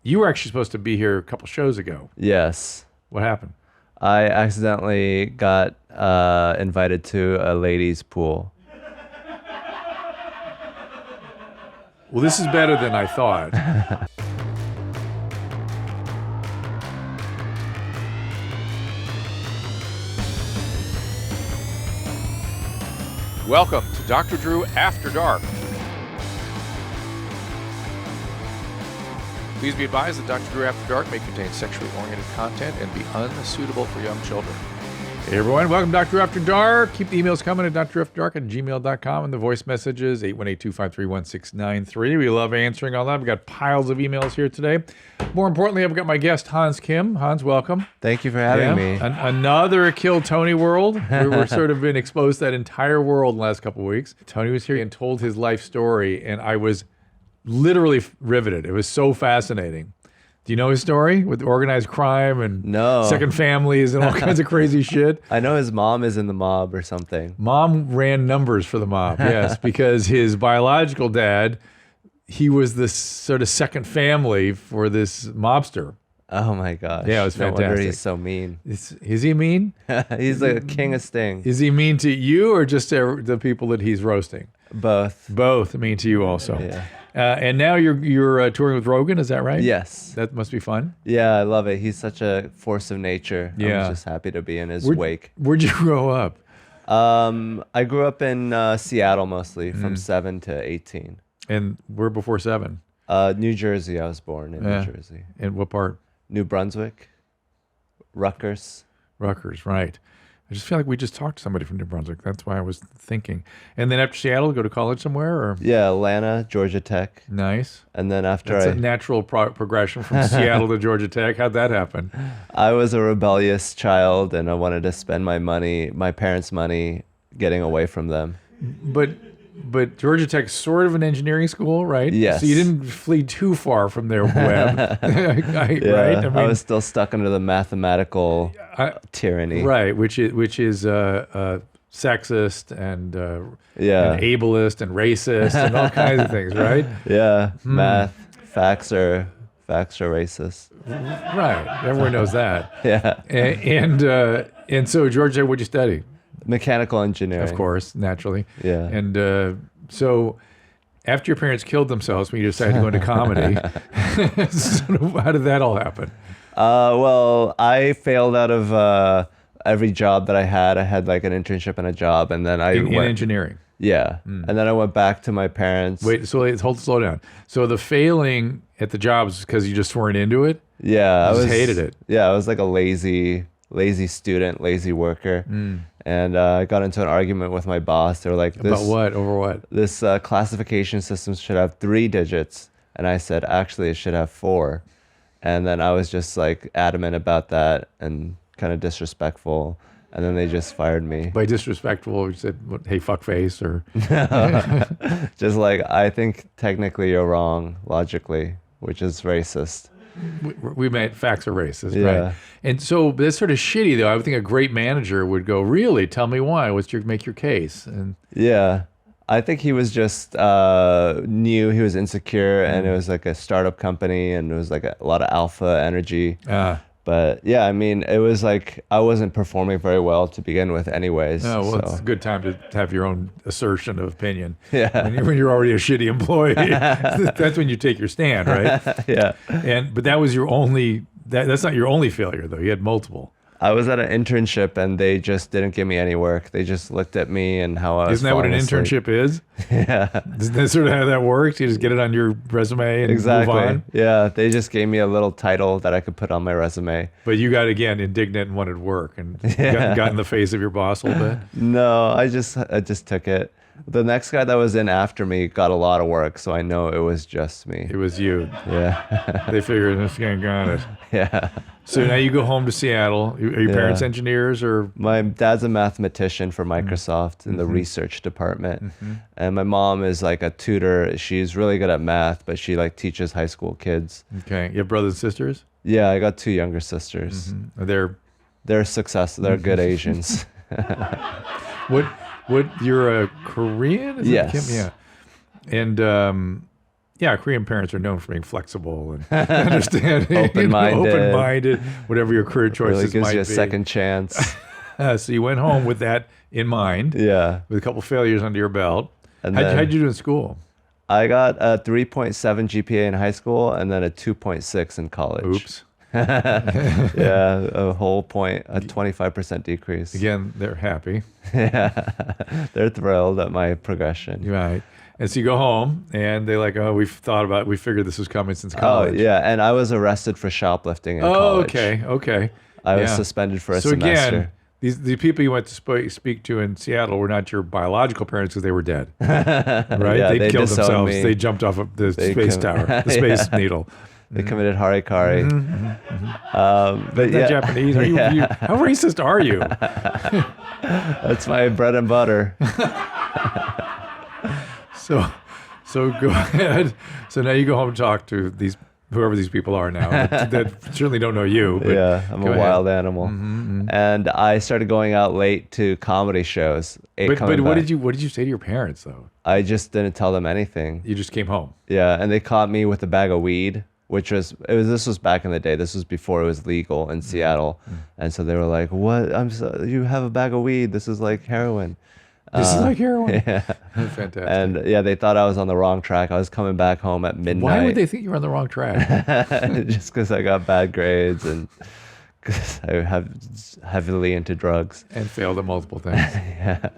You were actually supposed to be here a couple shows ago. Yes. What happened? I accidentally got invited to a ladies' pool. Well, this is better than I thought. Welcome to Dr. Drew After Dark. Please be advised that Dr. Drew After Dark may contain sexually oriented content and be unsuitable for young children. Hey everyone, welcome to Dr. Drew After Dark. Keep the emails coming at drdrafterdark@gmail.com and the voice messages, 818-253-1693. We love answering all that. We've got piles of emails here today. More importantly, I've got my guest, Hans Kim. Hans, welcome. Thank you for having me. Another Kill Tony world. We're sort of been exposed to that entire world in the last couple of weeks. Tony was here and told his life story, and I was literally riveted. It was so fascinating. Do you know his story with organized crime and second families and all kinds of crazy shit? I know his mom is in the mob or something. Mom ran numbers for the mob, yes, because his biological dad, he was the sort of second family for this mobster. Oh my gosh. Yeah, it was fantastic. No wonder he's so mean. Is he mean? He's like a king of Sting. Is he mean to you or just to the people that he's roasting? Both. Both mean to you also. Yeah. And now you're touring with Rogan, is that right? Yes. That must be fun. Yeah, I love it. He's such a force of nature. Yeah. I'm just happy to be in his wake. Where'd you grow up? I grew up in Seattle mostly, from 7 to 18. And where before 7? New Jersey. I was born in New Jersey. In what part? New Brunswick. Rutgers, right. I just feel like we just talked to somebody from New Brunswick. That's why I was thinking. And then after Seattle, go to college somewhere? Or Yeah, Atlanta, Georgia Tech. Nice. And then after That's a natural progression from Seattle to Georgia Tech. How'd that happen? I was a rebellious child, and I wanted to spend my parents' money, getting away from them. But Georgia Tech's sort of an engineering school, right? Yes. So you didn't flee too far from their web, right? I was still stuck under the mathematical tyranny. Right, which is sexist and ableist and racist and all kinds of things, right? Yeah, math, facts are racist. Right, everyone knows that. Yeah. And so Georgia, what'd you study? Mechanical engineering. Of course, naturally. Yeah. And so after your parents killed themselves when you decided to go into comedy, how did that all happen? Well, I failed out of every job that I had. I had like an internship and a job, and then I went in went engineering. Yeah, and then I went back to my parents. Wait, so slow down. So the failing at the job is because you just weren't into it? Yeah, I hated it. Yeah, I was like a lazy student, lazy worker. And I got into an argument with my boss. They were like, about what? Over what? This classification system should have 3 digits. And I said, actually, it should have 4. And then I was just like adamant about that and kind of disrespectful. And then they just fired me. By disrespectful, you said, hey, fuckface, or? Just like, I think technically you're wrong, logically, which is racist. We meant facts are racist, Yeah. right? And so that's sort of shitty, though. I would think a great manager would go, really? Tell me why. Make your case? And yeah, I think he was just knew he was insecure, and it was like a startup company, and it was like a lot of alpha energy. But yeah, I mean, it was like I wasn't performing very well to begin with anyways. Oh, well, it's a good time to have your own assertion of opinion. Yeah. When you're already a shitty employee, that's when you take your stand, right? Yeah. But that was your only, that's not your only failure, though. You had multiple. I was at an internship, and they just didn't give me any work. They just looked at me and how I was Isn't that what an internship is? Yeah. Isn't that sort of how that works? You just get it on your resume and move on? Yeah, they just gave me a little title that I could put on my resume. But you got, again, indignant and wanted work and got in the face of your boss a little bit? No, I just took it. The next guy that was in after me got a lot of work, so I know it was just me. It was you. Yeah. They figured this guy got it. Yeah. So now you go home to Seattle. Are your parents engineers or? My dad's a mathematician for Microsoft in the research department. And my mom is like a tutor. She's really good at math, but she like teaches high school kids. Okay. You have brothers and sisters? Yeah, I got 2 younger sisters. They're successful. They're good Asians. What you're a Korean? Is Yes. It Kim? Yeah. And Yeah, Korean parents are known for being flexible and understanding, Open-minded. open-minded, whatever your career choices Really gives might you a be. second chance. So you went home with that in mind, Yeah. with a couple failures under your belt. And How'd you do in school? I got a 3.7 GPA in high school and then a 2.6 in college. Oops. Yeah, a whole point, a 25% decrease. Again, they're happy. Yeah, they're thrilled at my progression. Right. And so you go home and they're like, oh, we figured this was coming since Oh, college. yeah, and I was arrested for shoplifting in college. Okay. I was Yeah. suspended for a So semester. again, the people you went to speak to in Seattle were not your biological parents because they were dead, right? Yeah, they killed disowned themselves. me. They jumped off of the space tower, the space needle. They committed harikari. But That yeah, Japanese? Are you, how racist are you? that's my bread and butter. So go ahead. So now you go home and talk to whoever these people are now that certainly don't know you. But Yeah, I'm a go ahead. wild animal. And I started going out late to comedy shows. But what did you say to your parents though? I just didn't tell them anything. You just came home. Yeah, and they caught me with a bag of weed, this was back in the day. This was before it was legal in Seattle. And so they were like, "What? You have a bag of weed. This is like heroin." This is like heroin. Yeah. Fantastic. And yeah, they thought I was on the wrong track. I was coming back home at midnight. Why would they think you were on the wrong track? Just because I got bad grades and because I have heavily into drugs. And failed at multiple things.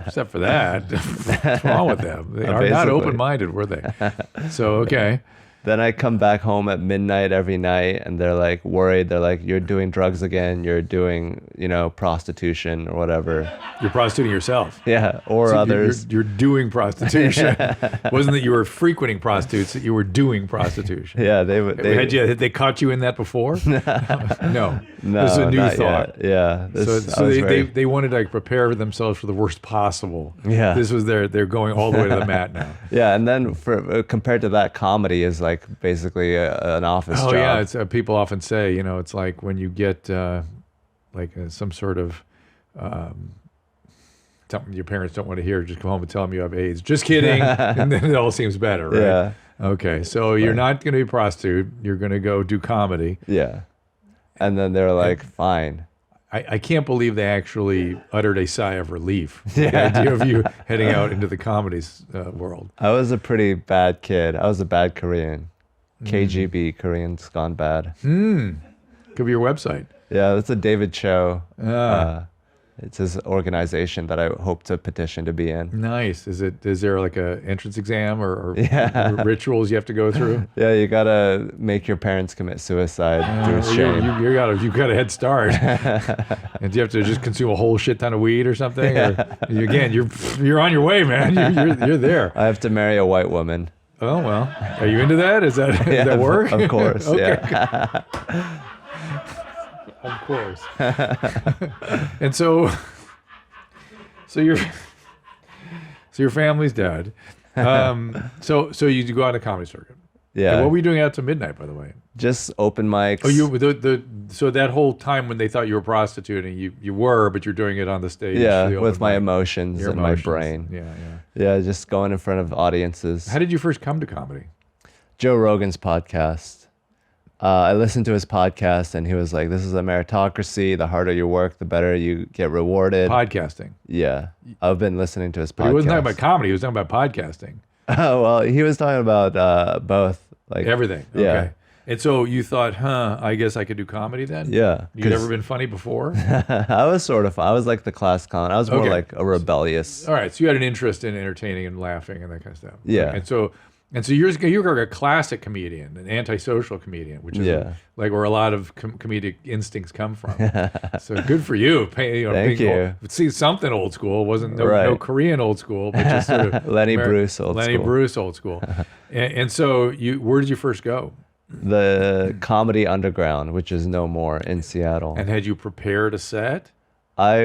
Except for that. What's wrong with them? They are not Basically. open-minded, were they? So, okay. Then I come back home at midnight every night and they're like worried. They're like, "You're doing drugs again. You're doing, prostitution or whatever." You're prostituting yourself. Yeah, or So others. You're doing prostitution. Wasn't that you were frequenting prostitutes, that you were doing prostitution. Yeah, Had they caught you in that before? No. No, This is a new not thought. yet. Yeah. So they wanted to prepare themselves for the worst possible. Yeah. This was they're going all the way to the mat now. Yeah, and then compared to that, comedy is like basically an office job. Oh yeah, it's people often say, it's like when you get some sort of something your parents don't want to hear, just come home and tell them you have AIDS. Just kidding, and then it all seems better, right? Yeah. Okay, so you're not going to be a prostitute. You're going to go do comedy. Yeah. And then they're like, "Fine." I can't believe they actually uttered a sigh of relief. The idea of you heading out into the comedies world. I was a pretty bad kid. I was a bad Korean. KGB, Koreans Gone Bad. Could be your website. Yeah, that's a David Cho. It's his organization that I hope to petition to be in. Nice. Is there like a entrance exam or Yeah. rituals you have to go through? Yeah, you gotta make your parents commit suicide through shame. You got a head start. And do you have to just consume a whole shit ton of weed or something? Or, again, you're on your way, man. You're there. I have to marry a white woman. Oh well. Are you into that? Does that work? Of course. Okay. Yeah. Of course. And so your family's dead. So you go on a comedy circuit. Yeah. And what were you doing out to midnight, by the way? Just open mics. Oh, so that whole time when they thought you were prostituting, you were, but you're doing it on the stage. Yeah, the with open my mic. emotions Your and emotions. my brain. Yeah. Yeah, just going in front of audiences. How did you first come to comedy? Joe Rogan's podcast. I listened to his podcast and he was like, "This is a meritocracy. The harder you work, the better you get rewarded." Podcasting. Yeah. I've been listening to his podcast. But he wasn't talking about comedy. He was talking about podcasting. Oh, well, he was talking about both. Like Everything. Yeah. Okay. And so you thought, I guess I could do comedy then? Yeah. You'd never been funny before? I was sort of, I was like the class clown. I was more Okay. like a rebellious. All right. So you had an interest in entertaining and laughing and that kind of stuff. Yeah. Okay. And so you're like a classic comedian, an antisocial comedian, which is like where a lot of comedic instincts come from. So good for you. Thank you. See, something old school. Wasn't no Right. Korean old school, but just sort of Lenny Bruce old school. Bruce old school. And so where did you first go? The Comedy Underground, which is no more in Seattle. And had you prepared a set? I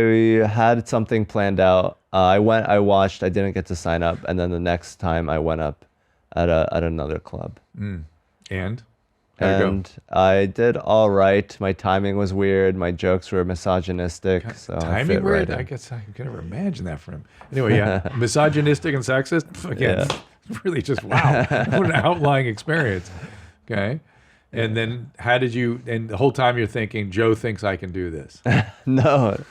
had something planned out. I watched, I didn't get to sign up. And then the next time I went up at another club. And? How'd it go? And I did all right. My timing was weird. My jokes were misogynistic. So I Timing fit weird? right I in. guess I can never imagine that for him. Anyway, yeah. Misogynistic and sexist? Again, really just, wow, what an outlying experience. Okay. And then and the whole time you're thinking, Joe thinks I can do this. No,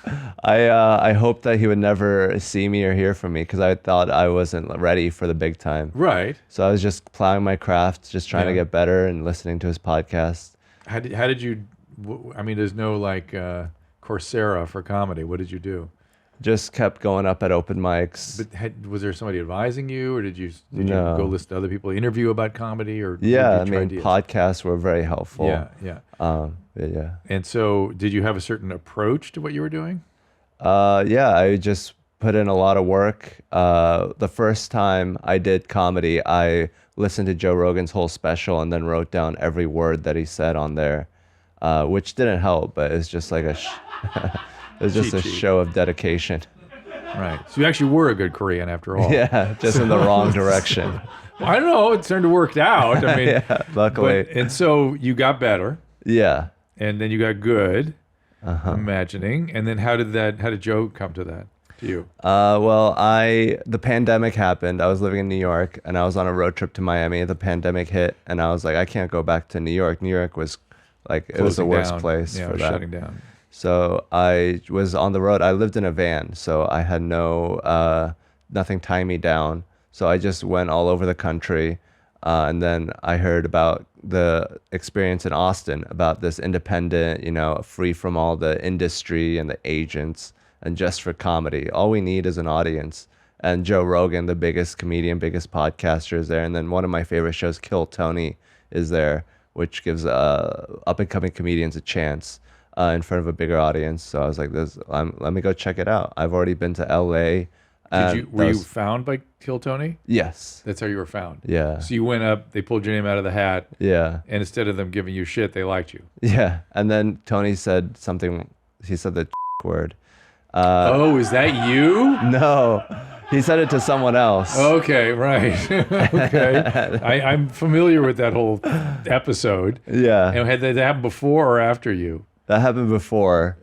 I hoped that he would never see me or hear from me because I thought I wasn't ready for the big time. Right. So I was just plowing my craft, just trying to get better and listening to his podcast. How did you, I mean, there's no like Coursera for comedy. What did you do? Just kept going up at open mics. But was there somebody advising you, or did you No. go listen to other people interview about comedy, or Yeah, did you try ideas? podcasts were very helpful. Yeah. Yeah. And so, did you have a certain approach to what you were doing? Yeah, I just put in a lot of work. The first time I did comedy, I listened to Joe Rogan's whole special and then wrote down every word that he said on there, which didn't help, but it's just like it was just a show of dedication. Right. So you actually were a good Korean after all. Yeah, just in the wrong direction. Well, I don't know. It started to work out. I mean, Yeah, luckily. and so you got better, Yeah. and then you got good. I'm imagining. And then how did Joe come to that? To you? Well, the pandemic happened. I was living in New York and I was on a road trip to Miami. The pandemic hit and I was like, I can't go back to New York. New York was like, it was the worst place for that. Shutting down. So I was on the road. I lived in a van, so I had nothing tying me down. So I just went all over the country. And then I heard about the experience in Austin, about this independent, free from all the industry and the agents and just for comedy. All we need is an audience. And Joe Rogan, the biggest comedian, biggest podcaster, is there. And then one of my favorite shows, Kill Tony, is there, which gives up-and-coming comedians a chance in front of a bigger audience. So I was like, let me go check it out. I've already been to LA. Were you found by Kill Tony? Yes. That's how you were found. Yeah. So you went up, they pulled your name out of the hat. Yeah. And instead of them giving you shit, they liked you. Yeah. And then Tony said something, he said the word. Is that you? No, he said it to someone else. Okay, right. Okay. I'm familiar with that whole episode. Yeah. And had that happened before or after you? That happened before.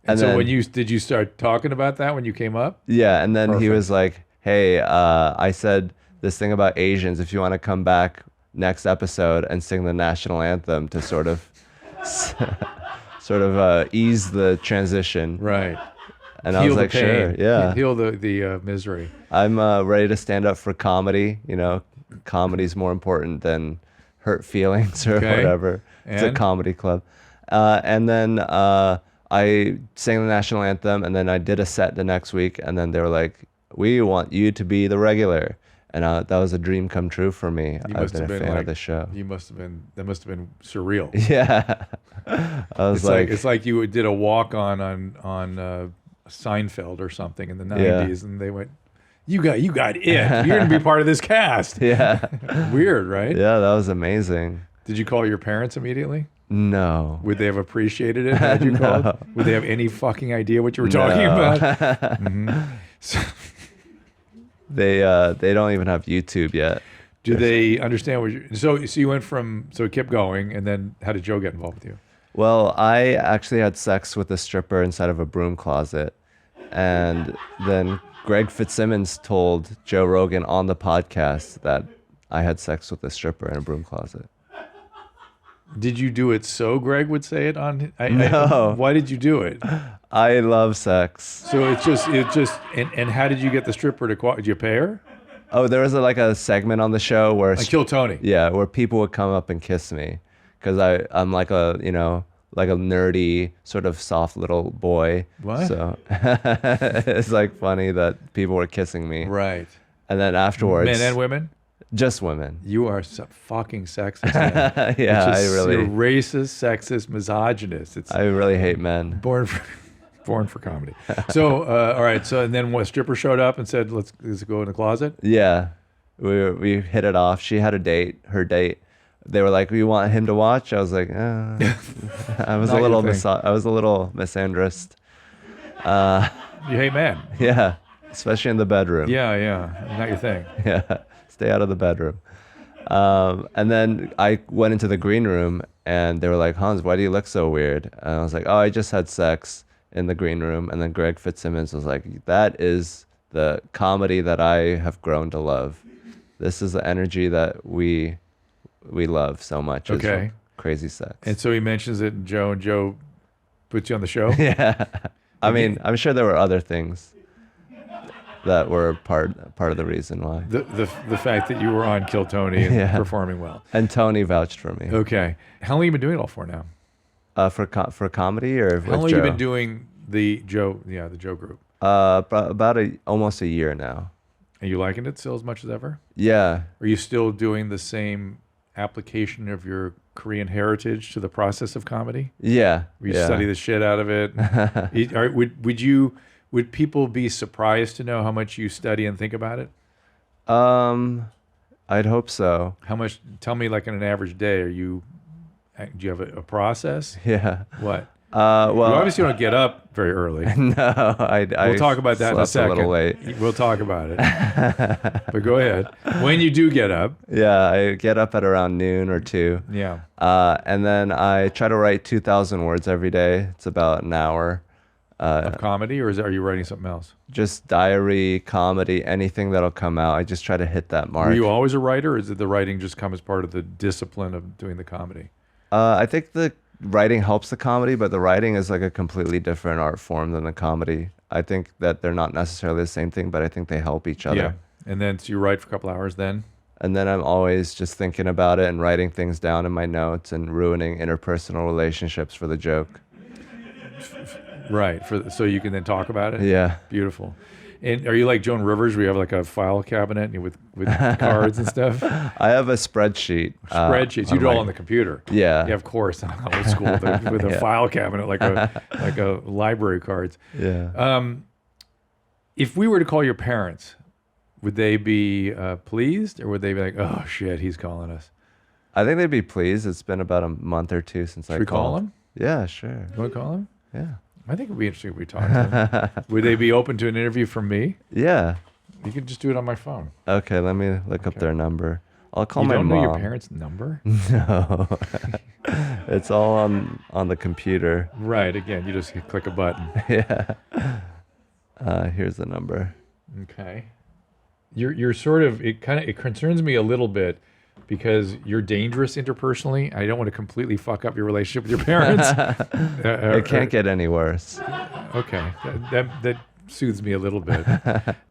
And so then, did you start talking about that when you came up? Yeah, and then he Perfect. was like, hey, I said this thing about Asians, if you want to come back next episode and sing the national anthem to sort of ease the transition. Right. And I was like, sure, yeah. Heal the misery. I'm ready to stand up for comedy. Comedy's more important than hurt feelings or whatever. It's a comedy club. And then I sang the national anthem, and then I did a set the next week, and then they were like, we want you to be the regular. And that was a dream come true for me. I've been a fan of the show. That must have been surreal. Yeah. I was it's like you did a walk on Seinfeld or something in the 90s, and they went, you got it. You're going to be part of this cast. Yeah. Weird, right? Yeah, that was amazing. Did you call your parents immediately? No. Would they have appreciated it had you called? Would they have any fucking idea what you were talking about? Mm-hmm. So, they don't even have YouTube yet. Do they understand what you... So you went from... So it kept going, and then how did Joe get involved with you? Well, I actually had sex with a stripper inside of a broom closet. And then Greg Fitzsimmons told Joe Rogan on the podcast that I had sex with a stripper in a broom closet. Did you do it so Greg would say it on... No. Why did you do it? I love sex. So it's just... And how did you get the stripper to... Did you pay her? Oh, there was a segment on the show where... Kill Tony. Yeah, where people would come up and kiss me. Because I'm like a nerdy, sort of soft little boy. What? So it's like funny that people were kissing me. Right. And then afterwards... Men and women? Just women. You are fucking sexist, man. Yeah, You're racist, sexist, misogynist. I really hate men. Born for comedy. So, all right. So, and then what? Stripper showed up and said, "Let's go in the closet." Yeah, we hit it off. She had her date. They were like, "We want him to watch." I was like, I was a little misandrist. You hate men. Yeah, especially in the bedroom. Yeah. Not your thing. Yeah, stay out of the bedroom. And then I went into the green room and they were like, Hans, why do you look so weird? And I was like, oh, I just had sex in the green room. And then Greg Fitzsimmons was like, that is the comedy that I have grown to love. This is the energy that we love so much. is Okay. Crazy sex. And so he mentions it, and Joe puts you on the show. Yeah. I mean, I'm sure there were other things that were part of the reason why. The fact that you were on Kill Tony and performing well. And Tony vouched for me. Okay. How long have you been doing it all for now? For comedy or How long have you been doing the Joe group? About almost a year now. Are you liking it still as much as ever? Yeah. Are you still doing the same application of your Korean heritage to the process of comedy? Yeah. Where you study the shit out of it? Would people be surprised to know how much you study and think about it? I'd hope so. How much? Tell me, like in an average day, do you have a process? Yeah. What? Well, you obviously don't get up very early. No, we'll talk about that in a second. A little late. We'll talk about it. But go ahead. When you do get up. Yeah, I get up at around noon or 2. Yeah. And then I try to write 2,000 words every day. It's about an hour. Of comedy, or are you writing something else? Just diary, comedy, anything that'll come out. I just try to hit that mark. Were you always a writer, or did the writing just come as part of the discipline of doing the comedy? I think the writing helps the comedy, but the writing is like a completely different art form than the comedy. I think that they're not necessarily the same thing, but I think they help each other. Yeah. And then so you write for a couple hours then? And then I'm always just thinking about it and writing things down in my notes and ruining interpersonal relationships for the joke. Right. So you can then talk about it? Yeah. Beautiful. And are you like Joan Rivers, where you have like a file cabinet with cards and stuff? I have a spreadsheet. Spreadsheets. You do it all on the computer. Yeah. Yeah, of course. Old school with a file cabinet, like a library cards. Yeah. If we were to call your parents, would they be pleased, or would they be like, "Oh shit, he's calling us"? I think they'd be pleased. It's been about a month or 2 since I called. Should we call them? Yeah, sure. You want to call him? Yeah. I think it'd be interesting if we talked to them. Would they be open to an interview from me? Yeah. You could just do it on my phone. Okay, let me look up their number. I'll call my mom. You don't know your parents' number? No. It's all on the computer. Right. Again, you just click a button. Yeah. Here's the number. Okay. You're sort of, it concerns me a little bit because you're dangerous interpersonally. I don't want to completely fuck up your relationship with your parents. It can't get any worse. Okay. That soothes me a little bit.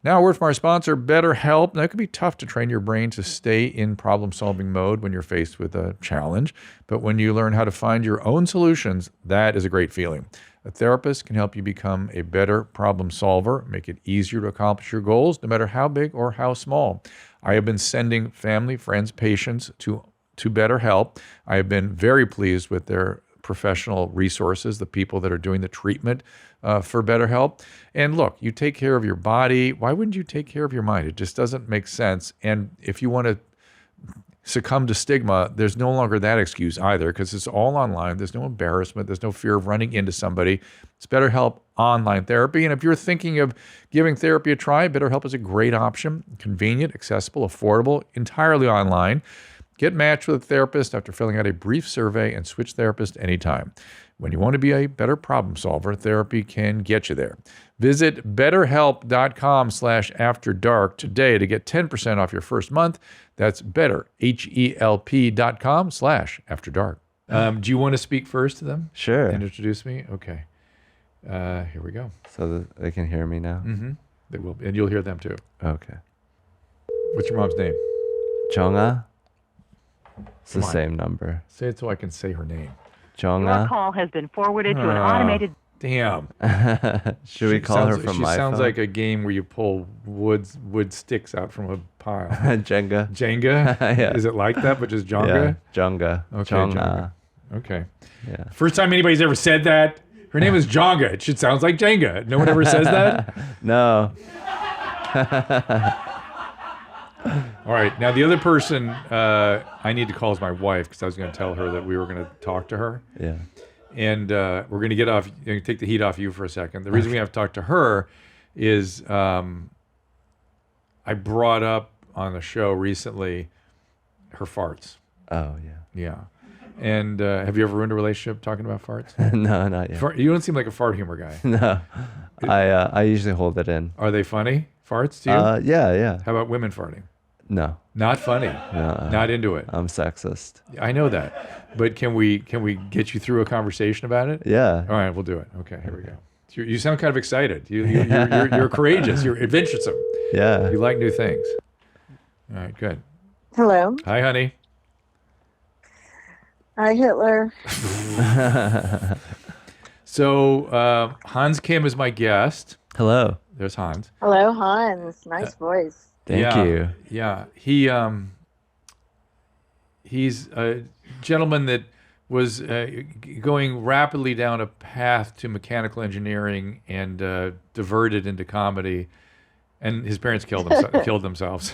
Now, a word from our sponsor, BetterHelp. Now, it can be tough to train your brain to stay in problem-solving mode when you're faced with a challenge. But when you learn how to find your own solutions, that is a great feeling. A therapist can help you become a better problem solver, make it easier to accomplish your goals, no matter how big or how small. I have been sending family, friends, patients to BetterHelp. I have been very pleased with their professional resources, the people that are doing the treatment for BetterHelp. And look, you take care of your body. Why wouldn't you take care of your mind? It just doesn't make sense. And if you want to succumb to stigma, there's no longer that excuse either, because it's all online. There's no embarrassment. There's no fear of running into somebody. It's BetterHelp online therapy. And if you're thinking of giving therapy a try, BetterHelp is a great option. Convenient, accessible, affordable, entirely online. Get matched with a therapist after filling out a brief survey and switch therapist anytime. When you want to be a better problem solver, therapy can get you there. Visit betterhelp.com/afterdark today to get 10% off your first month. That's betterhelp.com/afterdark. Do you want to speak first to them? Sure. And introduce me? Okay. Here we go. So that they can hear me now? Mm-hmm. They will, and you'll hear them too. Okay. What's your mom's name? Jonga? It's Come the on. same number. Say it so I can say her name. Jonga? Your call has been forwarded to an automated... Damn. Should we call her from my She sounds phone? like a game where you pull wood sticks out from a pile. Jenga? Jenga? Yeah. Is it like that, but just Jonga? Yeah, Jonga. Okay, Jonga. Jonga. Okay. Yeah. First time anybody's ever said that. Her name is Jonga. It should sound like Jenga. No one ever says that? No. All right. Now, the other person I need to call is my wife, because I was going to tell her that we were going to talk to her. Yeah. And we're going to get off, take the heat off you for a second. The reason we have to talk to her is I brought up on the show recently her farts. Oh, yeah. Yeah. And have you ever ruined a relationship talking about farts? No, not yet. You don't seem like a fart humor guy. No. I usually hold it in. Are they funny, farts to you? Yeah. How about women farting? No. Not funny. No. Not into it. I'm sexist. I know that, but can we get you through a conversation about it? Yeah. All right, we'll do it. Okay, here we go. You sound kind of excited. You're courageous. You're adventuresome. Yeah. You like new things. All right, good. Hello. Hi, honey. Hi, Hitler. So Hans Kim is my guest. Hello. There's Hans. Hello, Hans. Nice voice. Thank you. Yeah, he's a gentleman that was going rapidly down a path to mechanical engineering and diverted into comedy, and his parents killed themselves.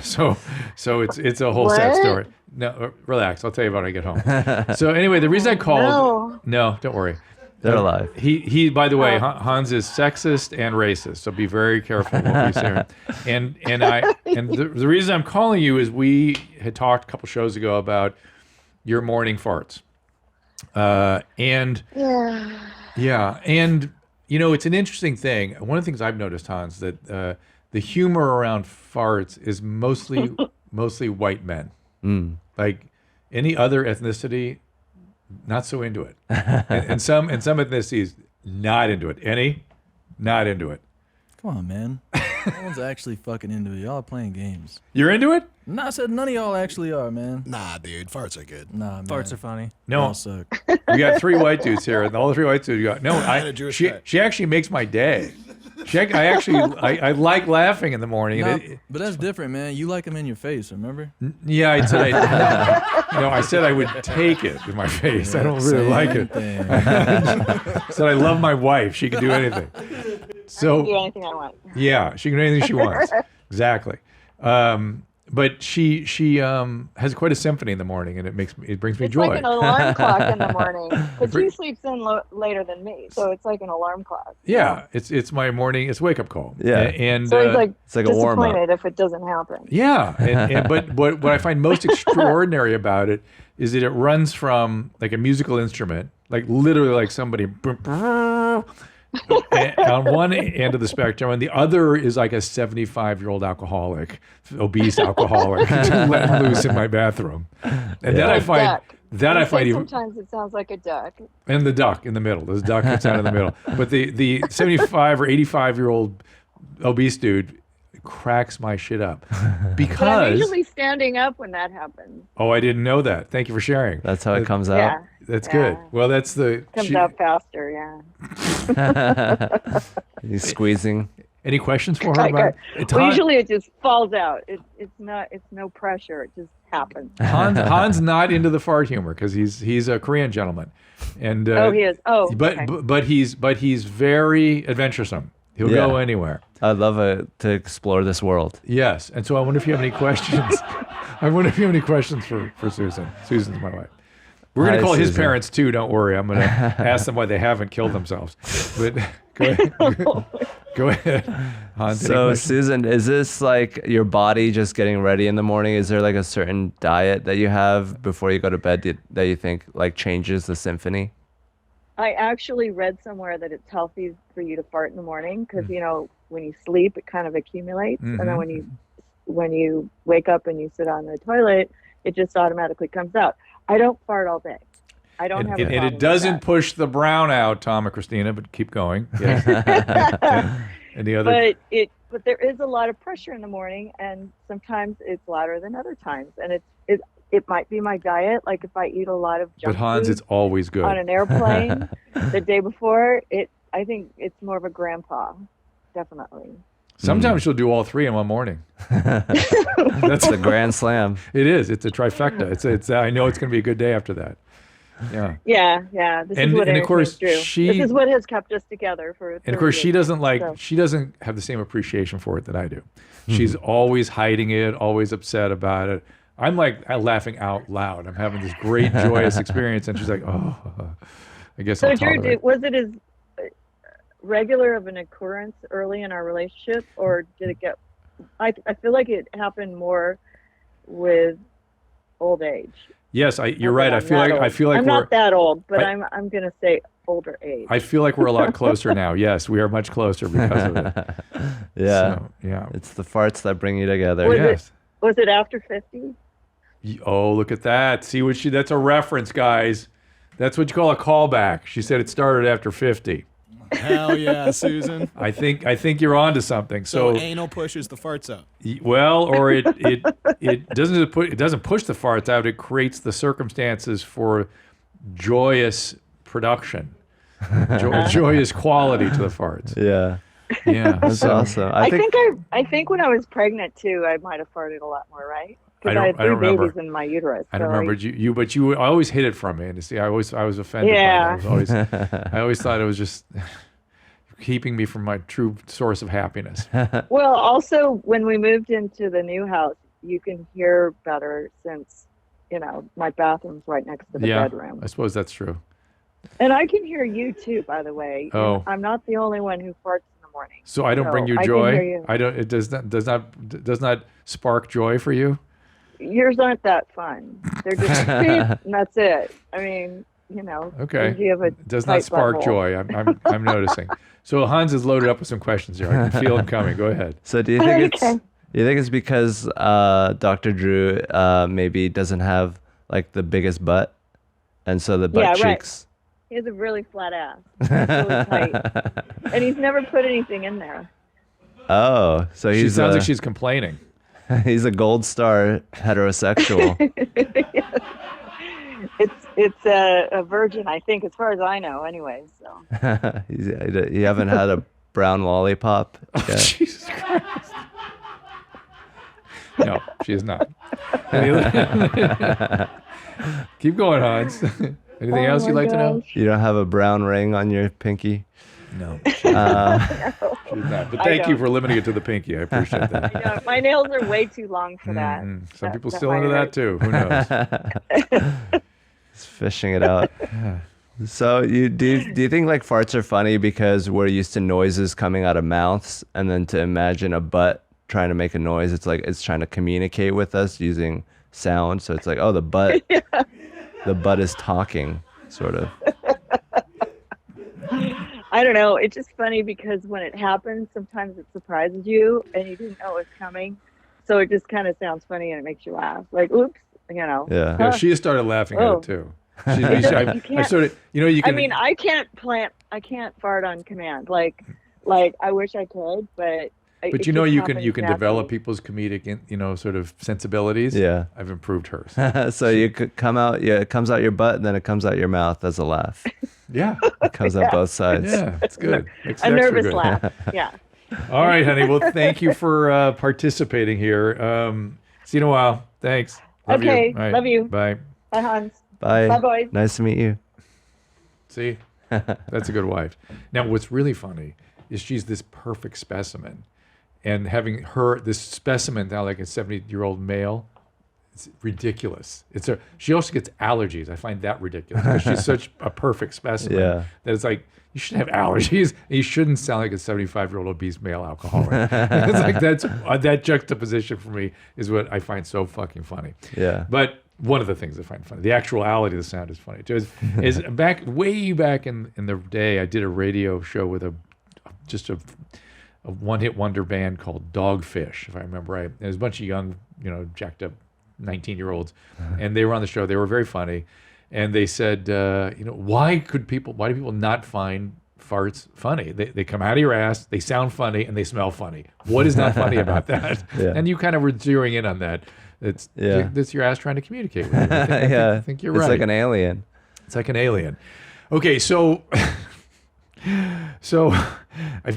So it's a whole sad story. No, relax. I'll tell you about it when I get home. So anyway, the reason I called. No, don't worry. They're alive. He. By the way, Hans is sexist and racist, so be very careful what we say. And the reason I'm calling you is we had talked a couple shows ago about your morning farts, and it's an interesting thing. One of the things I've noticed, Hans, that the humor around farts is mostly white men. Like any other ethnicity, not so into it, and some ethnicities not into it. Not into it. Come on, man. No one's actually fucking into it. Y'all are playing games. You're into it? No, I said none of y'all actually are, man. Nah, dude, farts are good. Nah, man. Farts are funny. No, Y'all suck. we got three white dudes here, and all the three white dudes got no. a Jewish She guy. actually makes my day. I like laughing in the morning. Nah, And but that's different, man. You like them in your face, remember? yeah, I said I said I would take it in my face. I don't really like it. Said I love my wife. She can do anything. So Do anything I want. yeah, she can do anything she wants. Exactly. But she has quite a symphony in the morning, and it brings me It's joy. like an alarm clock in the morning. But she sleeps in later than me, so it's like an alarm clock. Yeah, it's my morning. It's wake up call. Yeah. And So he's like, It's like a warm-up. disappointed if it doesnn't happen. yeah, but what I find most extraordinary about it is that it runs from like a musical instrument, like literally like somebody on one end of the spectrum, and the other is like a 75-year-old alcoholic, obese alcoholic, let loose in my bathroom. And then I find Duck. that I You say find even, sometimes it sounds like a duck. and the duck in the middle. There's a duck that's out in the middle. But the 75 or 85-year-old obese dude cracks my shit up But I'm because usually standing up when that happens. oh, I didn't know that. Thank you for sharing. That's how it comes Yeah. out. That's Yeah. good. Well, that's the Comes out faster, yeah. He's squeezing. Any questions for her about Well, usually it just falls out. It's no pressure. It just happens. Han's not into the fart humor because he's a Korean gentleman, and He is. Oh, but okay. but he's very adventuresome. He'll Yeah. go anywhere. I'd love to explore this world. Yes, and so I wonder if you have any questions. I wonder if you have any questions for Susan. Susan's my wife. We're going Hi, to call his Susan. parents too. Don't worry. I'm going to ask them why they haven't killed themselves. But go ahead. Go ahead. Hans, any So, questions? Susan, is this like your body just getting ready in the morning? Is there like a certain diet that you have before you go to bed that you think like changes the symphony? I actually read somewhere that it's healthy for you to fart in the morning because when you sleep it kind of accumulates, and then when you wake up and you sit on the toilet, it just automatically comes out. I don't fart all day. I don't have a problem and it with doesn't that. push the brown out, Tom and Christina, but keep going. Yes. and the other. But there is a lot of pressure in the morning, and sometimes it's louder than other times, and it might be my diet. Like if I eat a lot of junk But Hans, food it's always good. on an airplane the day before, I think it's more of a grandpa, definitely. Sometimes she'll do all three in one morning. That's a grand slam. It is. It's a trifecta. It's. I know it's going to be a good day after that. Yeah. Yeah. This is what and of course this is what has kept us together for. And of course, 30 she years. doesn't So- she doesn't have the same appreciation for it that I do. She's always hiding it, always upset about it. I'm like laughing out loud. I'm having this great joyous experience, and she's like, "Oh, I guess So, I'll Drew, tolerate." was it as regular of an occurrence early in our relationship, or did it get? I feel like it happened more with old age. Yes, you're right. I I'm feel not like old. I feel like I'm we're. not that old, but I- I'm gonna say older age. I feel like we're a lot closer now. Yes, we are much closer because of it. Yeah. So, yeah. It's the farts that bring you together. Was Yes. Was it after 50? Oh, look at that. See what that's a reference, guys. That's what you call a callback. She said it started after 50. Hell yeah, Susan. I think you're onto something. So anal pushes the farts out. Well, or it doesn't push the farts out. It creates the circumstances for joyous production, joyous quality to the farts. Yeah. Yeah, That's awesome. I think when I was pregnant too, I might have farted a lot more, right? Because I had three babies in my uterus. I don't remember you, but you always hid it from me. And see, I was offended. Yeah. By that. I always thought it was just keeping me from my true source of happiness. Well, also when we moved into the new house, you can hear better since, my bathroom's right next to the bedroom. I suppose that's true. And I can hear you too, by the way. Oh. I'm not the only one who farts in the morning. So I don't bring you I joy. can hear you. I don't. It does not spark joy for you. Yours aren't that fun. They're just beep, and that's it. I mean, Okay. You have a It does not spark butthole. joy. I'm noticing. So Hans is loaded up with some questions here. I can feel him coming. Go ahead. So do you think Okay. it's because Dr. Drew maybe doesn't have like the biggest butt, and so the butt Yeah, right. cheeks? He has a really flat ass. It's really tight. And he's never put anything in there. Oh, so She he's sounds like she's complaining. he's a gold star heterosexual. It's a virgin, I think, as far as I know, anyway. So You haven't had a brown lollipop yet? Jesus Christ. No, she is not. Keep going, Hans. Anything else you'd like to know? You don't have a brown ring on your pinky? No. She's not. But thank you for limiting it to the pinky. I appreciate that. My nails are way too long for that. Some people that still might into that hurt. too. Who knows? Just fishing it out. So do you think like farts are funny because we're used to noises coming out of mouths, and then to imagine a butt trying to make a noise, it's like it's trying to communicate with us using sound. So it's like, oh, the butt is talking, sort of. I don't know. It's just funny because when it happens, sometimes it surprises you and you didn't know it was coming. So it just kind of sounds funny and it makes you laugh. Like, oops, Yeah. Yeah, she started laughing at it too. I sort of, you can. I mean, I can't fart on command. Like I wish I could, but. But it you just can happens develop naturally. people's comedic, sort of sensibilities. Yeah. I've improved hers. So you could it comes out your butt and then it comes out your mouth as a laugh. Yeah. It comes out both sides. Yeah, it's good. Makes it A extra nervous good. laugh. Yeah. All right, honey. Well, thank you for participating here. See you in a while. Thanks. Love you. Okay, All right, love you. Bye. Bye, Hans. Bye. Bye, boys. Nice to meet you. See, that's a good wife. Now, what's really funny is she's this perfect specimen. And having this specimen now, like a 70-year-old male, it's ridiculous. She also gets allergies. I find that ridiculous because she's such a perfect specimen Yeah. that it's like, you should have allergies. And you shouldn't sound like a 75-year-old obese male alcoholic. It's like that juxtaposition for me is what I find so fucking funny. Yeah. But one of the things I find funny, the actuality of the sound is funny too. Is way back in the day, I did a radio show with a one-hit wonder band called Dogfish, if I remember right. And it was a bunch of young, jacked up 19-year-olds, and they were on the show. They were very funny, and they said, why do people not find farts funny? They come out of your ass, they sound funny, and they smell funny. What is not funny about that? Yeah. And you kind of were zeroing in on that. It's your ass trying to communicate with you. I think you're right. It's like an alien. It's like an alien. Okay, so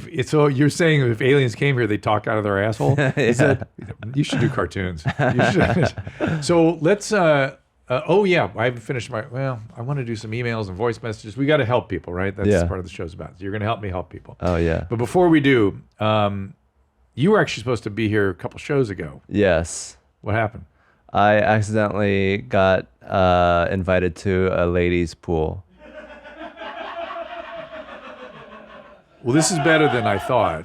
you're saying if aliens came here, they talk out of their asshole? You should do cartoons. You should. So let's. I haven't finished I want to do some emails and voice messages. We got to help people, right? That's part of the show's about. So you're going to help me help people. Oh yeah. But before we do, you were actually supposed to be here a couple shows ago. Yes. What happened? I accidentally got invited to a ladies' pool. Well, this is better than I thought.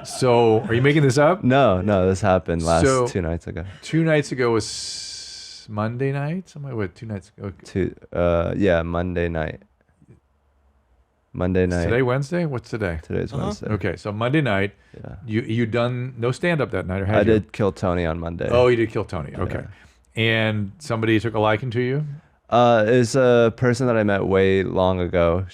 So, are you making this up? No, this happened 2 nights ago. 2 nights ago was Monday night? 2 nights ago? Monday night. Monday night. Is today Wednesday? What's today? Today's Wednesday. Okay, so Monday night. Yeah. You done no stand up that night, or had I you? did Kill Tony on Monday. Oh, you did Kill Tony. Okay. And somebody took a liking to you? Is a person that I met way long ago.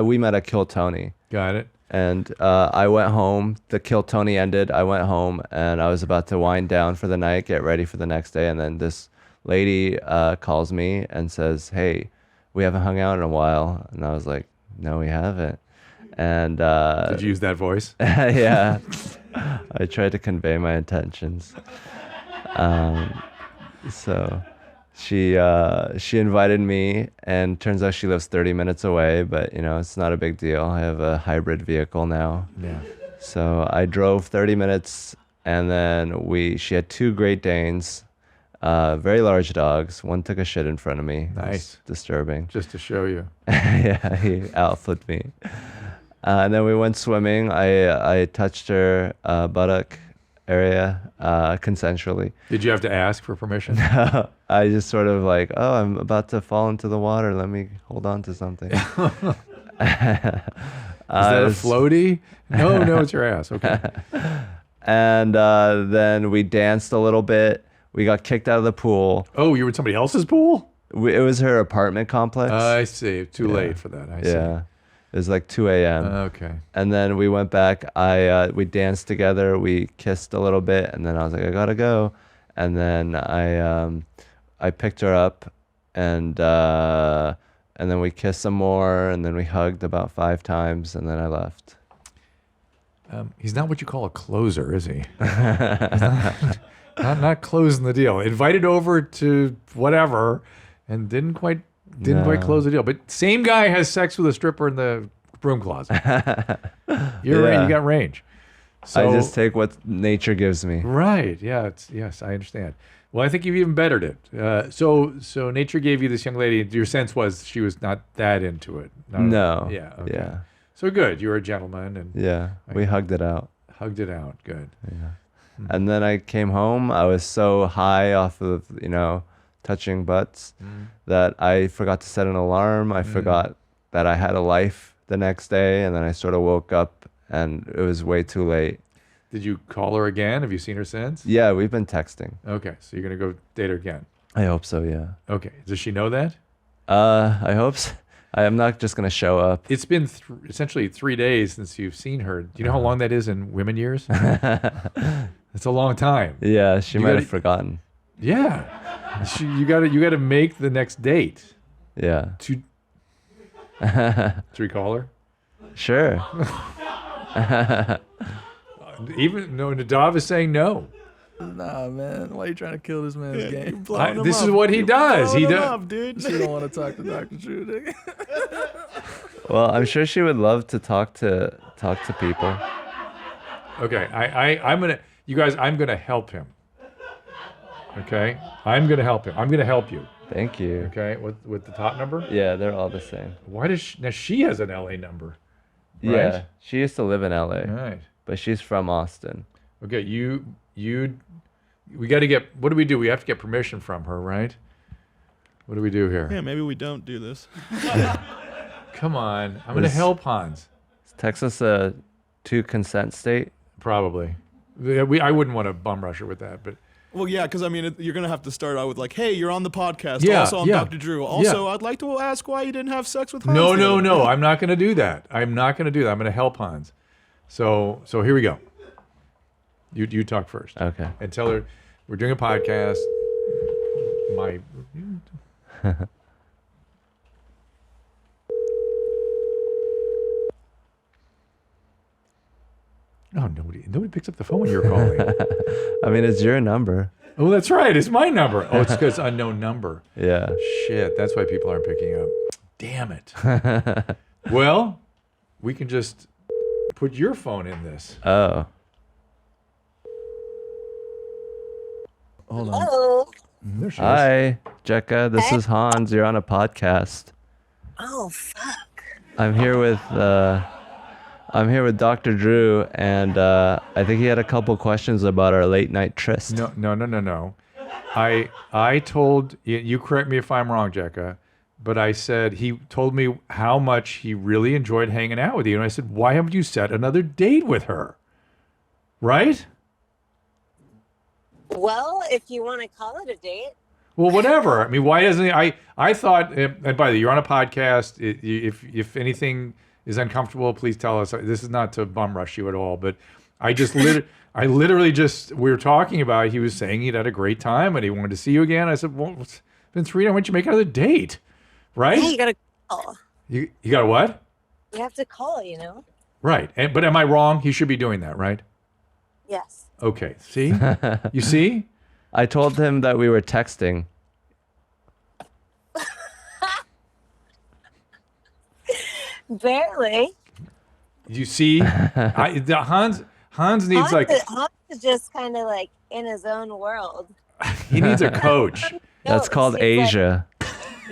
We met at Kill Tony. Got it. And I went home. The Kill Tony ended. I went home and I was about to wind down for the night, get ready for the next day. And then this lady calls me and says, "Hey, we haven't hung out in a while." And I was like, "No, we haven't." And did you use that voice? Yeah, I tried to convey my intentions. So she invited me, and turns out she lives 30 minutes away, but it's not a big deal. I have a hybrid vehicle now. Yeah. So I drove 30 minutes, and then she had 2 Great Danes, very large dogs. One took a shit in front of me. Nice. Disturbing. Just to show you. Yeah, he outflipped me. And then we went swimming. I touched her buttock area consensually. Did you have to ask for permission? I just sort of like, oh, I'm about to fall into the water. Let me hold on to something. Is that a floaty? No, it's your ass. Okay. And then we danced a little bit. We got kicked out of the pool. Oh, you were in somebody else's pool? It was her apartment complex. I see. Too late for that. I see. Yeah. It was like 2 a.m. Okay. And then we went back. We danced together. We kissed a little bit, and then I was like, I gotta go. And then I picked her up, and then we kissed some more, and then we hugged about 5 times, and then I left. He's not what you call a closer, is he? not closing the deal. Invited over to whatever, and didn't quite close the deal. But same guy has sex with a stripper in the broom closet. You got range. So, I just take what nature gives me. Right. Yeah. Yes, I understand. Well, I think you've even bettered it. So nature gave you this young lady. Your sense was she was not that into it. No. Yeah. Okay. Yeah. So good. You were a gentleman, and Yeah. We hugged it out. hugged it out. Good. Yeah. And then I came home. I was so high off of, touching butts that I forgot to set an alarm. I forgot that I had a life the next day, and then I sort of woke up and it was way too late. Did you call her again? Have you seen her since? Yeah, we've been texting. Okay, so you're gonna go date her again. I hope so, yeah. Okay, does she know that? I hope so. I am not just gonna show up. It's been essentially 3 days since you've seen her. Do you know how long that is in women years? It's a long time. Yeah, she You might gotta- have forgotten. Yeah, you gotta make the next date Yeah. to recall her. Sure. Even no, Nadav is saying no. Nah, man. Why you trying to kill this man's game? This is what he does. He does. Up, dude. She don't want to talk to Dr. Drew, nigga. Well, I'm sure she would love to talk to people. Okay, I'm gonna help him. Okay, I'm gonna help him. I'm gonna help you. Thank you. Okay, with the top number. Yeah, they're all the same. Why does she has an LA number? Right? Yeah, she used to live in LA, All right. but she's from Austin. Okay, we got to get. What do we do? We have to get permission from her, right? What do we do here? Yeah, maybe we don't do this. Come on, I'm gonna help Hans. Is Texas a 2 consent state? Probably. I wouldn't want to bum rush her with that, but Well, yeah, because I mean, you're gonna have to start out with like, "Hey, you're on the podcast. Yeah, also, I'm yeah. Dr. Drew. Also, I'd like to ask why you didn't have sex with Hans." no. the other day." I'm not gonna do that. I'm gonna help Hans. So here we go. You talk first. Okay. And tell her we're doing a podcast. No, nobody picks up the phone when you're calling. I mean, it's your number. Oh, that's right. It's my number. Oh, it's because unknown number. Yeah. Shit, that's why people aren't picking up. Damn it. Well, we can just put your phone in this. Oh. Hold on. Hello. There she is. Hi, Jekka. This is Hans. You're on a podcast. Oh, fuck. I'm here with Dr. Drew, and I think he had a couple questions about our late night tryst. No. I told you, correct me if I'm wrong, Jekka, but I said, he told me how much he really enjoyed hanging out with you. And I said, why haven't you set another date with her? Right? Well, if you want to call it a date. Well, whatever. I mean, why doesn't he? I thought, and by the way, you're on a podcast. If anything is uncomfortable, please tell us. This is not to bum rush you at all, but I just I literally just, we were talking about, he was saying he'd had a great time and he wanted to see you again. I said, well, it's been 3 days. Why don't you make another date? Right? Yeah, you got to call. You got to what? You have to call, you know? Right. But am I wrong? He should be doing that, right? Yes. Okay. See? You see? I told him that we were texting. Barely. You see? Hans needs Hans is just kind of like in his own world. he needs a coach. That's called Asia.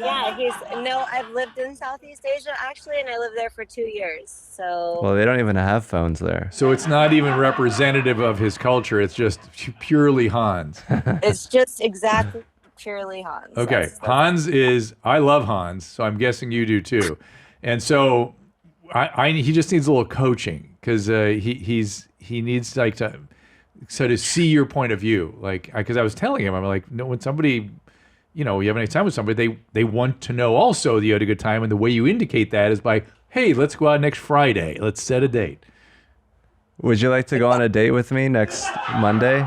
I've lived in Southeast Asia actually, and I lived there for 2 years. So. Well, they don't even have phones there. So it's not even representative of his culture. It's just purely Hans. It's just exactly purely Hans. Okay. Hans is, I love Hans, so I'm guessing you do too. And so he just needs a little coaching because he needs like to see your point of view. Like, because I was telling him, I'm like, no, when somebody, you know, you have any time with somebody, they want to know also that you had a good time. And the way you indicate that is by, hey, let's go out next Friday. Let's set a date. Would you like to go on a date with me next Monday?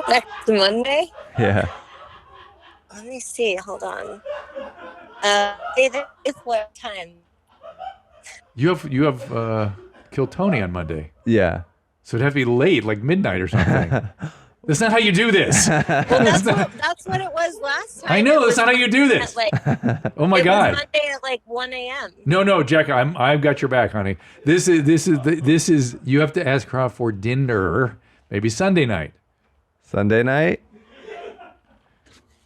Next Monday? Yeah. Let me see. Hold on. It's what time? You have Kill Tony on Monday. Yeah. So it'd have to be late, like midnight or something. That's not how you do this. Well, that's what it was last time. I know, that's not how you do this. Oh my God. It was Monday at like 1 a.m. No, Jack, I've got your back, honey. This is you have to ask her out for dinner, maybe Sunday night. Sunday night?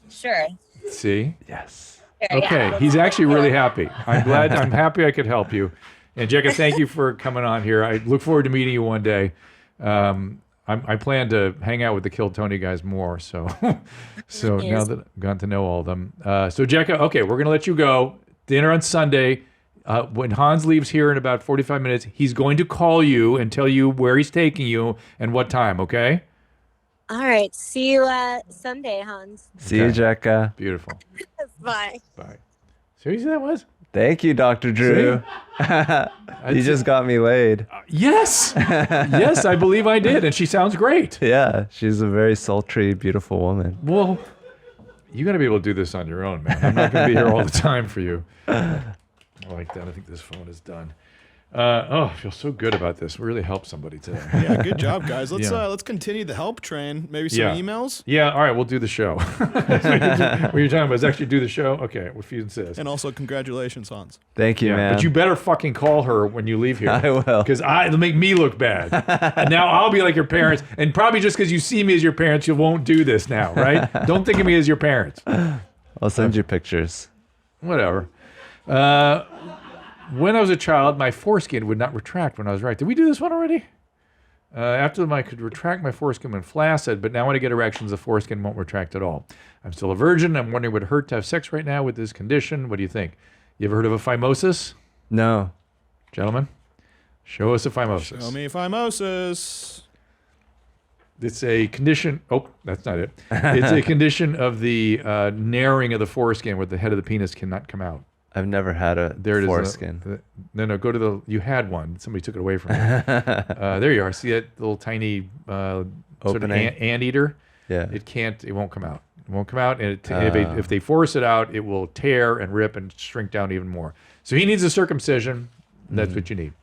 Sure. See? Yes. Sure, Okay, yeah. he's actually really happy. I'm happy I could help you. And Jacka, thank you for coming on here. I look forward to meeting you one day. I plan to hang out with the Kill Tony guys more. So now that I've gotten to know all of them. So Jacka, okay, we're going to let you go. Dinner on Sunday. When Hans leaves here in about 45 minutes, he's going to call you and tell you where he's taking you and what time, okay? All right. See you Sunday, Hans. See you, Jekka. Beautiful. Bye. Bye. See what that was? Thank you, Dr. Drew. You just got me laid. Yes. Yes, I believe I did. And she sounds great. Yeah, she's a very sultry, beautiful woman. Well, you got to be able to do this on your own, man. I'm not going to be here all the time for you. I like that. I think this phone is done. I feel so good about this. We really helped somebody today. Yeah, good job, guys. Let's Yeah. Let's continue the help train. Maybe some emails. Yeah, all right, we'll do the show. What you're talking about is actually do the show? Okay, if you insist. And also, congratulations, Hans. Thank you, man. But you better fucking call her when you leave here. I will. Because it'll make me look bad. And now I'll be like your parents. And probably just because you see me as your parents, you won't do this now, right? Don't think of me as your parents. I'll send you pictures. Whatever. When I was a child, my foreskin would not retract when I was right. Did we do this one already? After I could retract my foreskin when flaccid, but now when I get erections, the foreskin won't retract at all. I'm still a virgin. I'm wondering what it hurt to have sex right now with this condition. What do you think? You ever heard of a phimosis? No. Gentlemen, show us a phimosis. Show me phimosis. It's a condition. Oh, that's not it. It's a condition of the narrowing of the foreskin where the head of the penis cannot come out. I've never had a foreskin. No, go to the, you had one. Somebody took it away from you. There you are. See that little tiny sort of Opening? anteater? Yeah. It won't come out. It won't come out. And if they force it out, it will tear and rip and shrink down even more. So he needs a circumcision. That's what you need.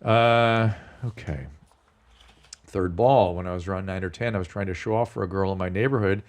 Okay. Third ball. When I was around 9 or 10, I was trying to show off for a girl in my neighborhood.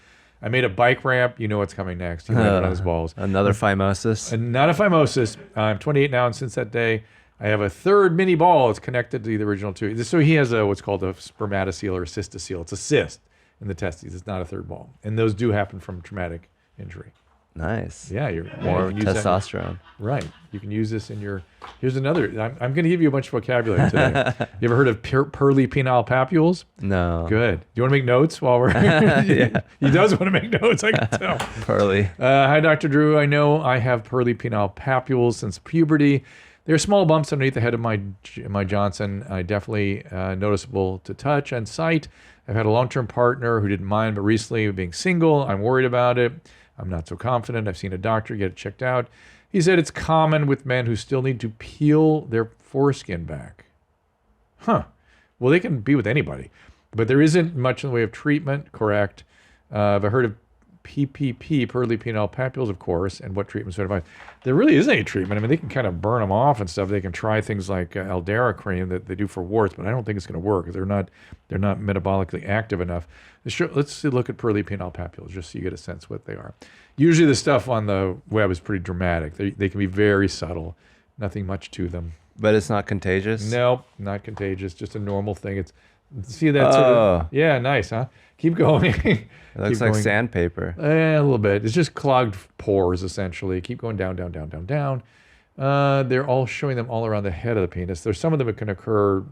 I made a bike ramp. You know what's coming next. You landed on his balls. Another phimosis. And not a phimosis. I'm 28 now, and since that day, I have a third mini ball. It's connected to the original two. So he has what's called a spermatocele or a cystocele. It's a cyst in the testes. It's not a third ball. And those do happen from traumatic injury. Nice. Yeah, you're More you can use that- testosterone. Right. You can use this in your. Here's another. I'm going to give you a bunch of vocabulary today. You ever heard of pearly penile papules? No. Good. Do you want to make notes while we're? Yeah. He does want to make notes. I can tell. Pearly. Hi, Dr. Drew. I know I have pearly penile papules since puberty. They're small bumps underneath the head of my Johnson. Definitely noticeable to touch and sight. I've had a long-term partner who didn't mind, but recently being single, I'm worried about it. I'm not so confident. I've seen a doctor, get it checked out. He said it's common with men who still need to peel their foreskin back. Huh. Well, they can be with anybody, but there isn't much in the way of treatment, correct? I've heard of PPP, pearly penile papules, of course, and what treatments would advise. There really isn't any treatment. I mean, they can kind of burn them off and stuff. They can try things like Aldera cream that they do for warts, but I don't think it's going to work. They're not metabolically active enough. Let's look at pearly penile papules just so you get a sense what they are. Usually the stuff on the web is pretty dramatic. They can be very subtle. Nothing much to them. But it's not contagious? No, not contagious. Just a normal thing. See that? Sort of, yeah, nice, huh? Keep going. It looks like sandpaper. A little bit. It's just clogged pores, essentially. Keep going down, down, down, down, down. They're all showing them all around the head of the penis. There's some of them that can occur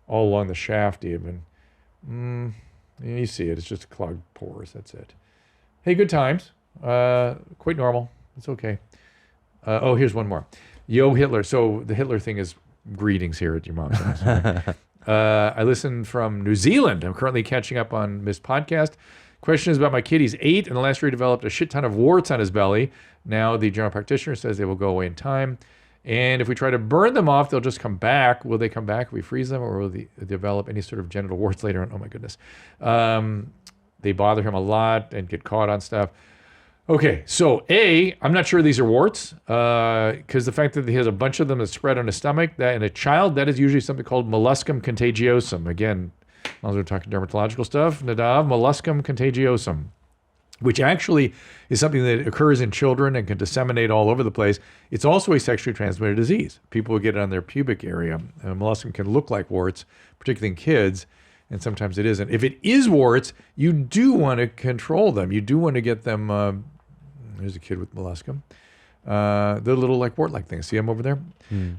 all along the shaft even. You see it. It's just clogged pores. That's it. Hey, good times. Quite normal. It's okay. Here's one more. Yo, Hitler. So the Hitler thing is greetings here at your mom's house. I listen from New Zealand. I'm currently catching up on Miss Podcast. Question is about my kid. He's 8, and last year he developed a shit ton of warts on his belly. Now the general practitioner says they will go away in time. And if we try to burn them off, they'll just come back. Will they come back if we freeze them, or will they develop any sort of genital warts later on? Oh, my goodness. They bother him a lot and get caught on stuff. Okay, so I'm not sure these are warts, because the fact that he has a bunch of them that spread on his stomach, that in a child, that is usually something called molluscum contagiosum. Again, as long as we're talking dermatological stuff, Nadav, molluscum contagiosum, which actually is something that occurs in children and can disseminate all over the place. It's also a sexually transmitted disease. People will get it on their pubic area. Molluscum can look like warts, particularly in kids, and sometimes it isn't. If it is warts, you do want to control them. You do want to get them... Here's a kid with molluscum. They're little like wart-like things. See them over there?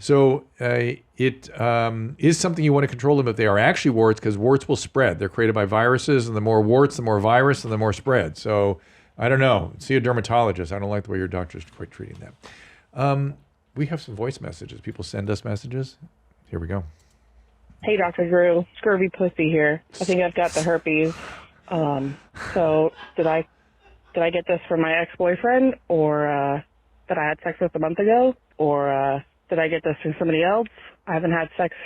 So it is something you want to control them if they are actually warts, because warts will spread. They're created by viruses, and the more warts, the more virus, and the more spread. So I don't know. See a dermatologist. I don't like the way your doctor's quite treating that. We have some voice messages. People send us messages. Here we go. Hey, Dr. Drew. Scurvy pussy here. I think I've got the herpes. So did I get this from my ex-boyfriend, or that I had sex with a month ago, or did I get this from somebody else? I haven't had sex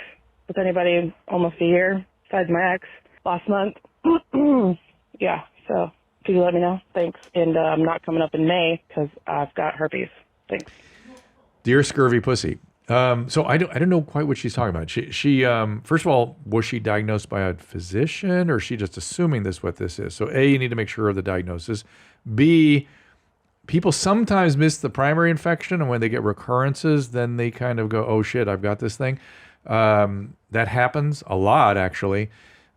with anybody in almost a year, besides my ex, last month. Yeah, so could you let me know? Thanks. And I'm not coming up in May because I've got herpes. Thanks. Dear Scurvy Pussy. So I don't know quite what she's talking about. She first of all, was she diagnosed by a physician, or is she just assuming what this is? So A, you need to make sure of the diagnosis. B, people sometimes miss the primary infection, and when they get recurrences, then they kind of go, oh shit, I've got this thing. That happens a lot, actually.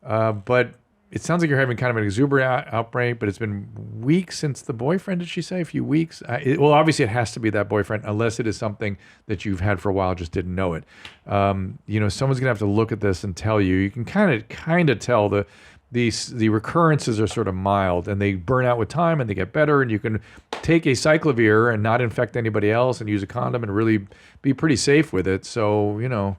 But it sounds like you're having kind of an exuberant outbreak, but it's been weeks since the boyfriend, did she say? A few weeks? Well, obviously it has to be that boyfriend, unless it is something that you've had for a while, just didn't know it. Someone's going to have to look at this and tell you. You can kind of tell the recurrences are sort of mild, and they burn out with time, and they get better, and you can take a cyclovir and not infect anybody else and use a condom and really be pretty safe with it. So, you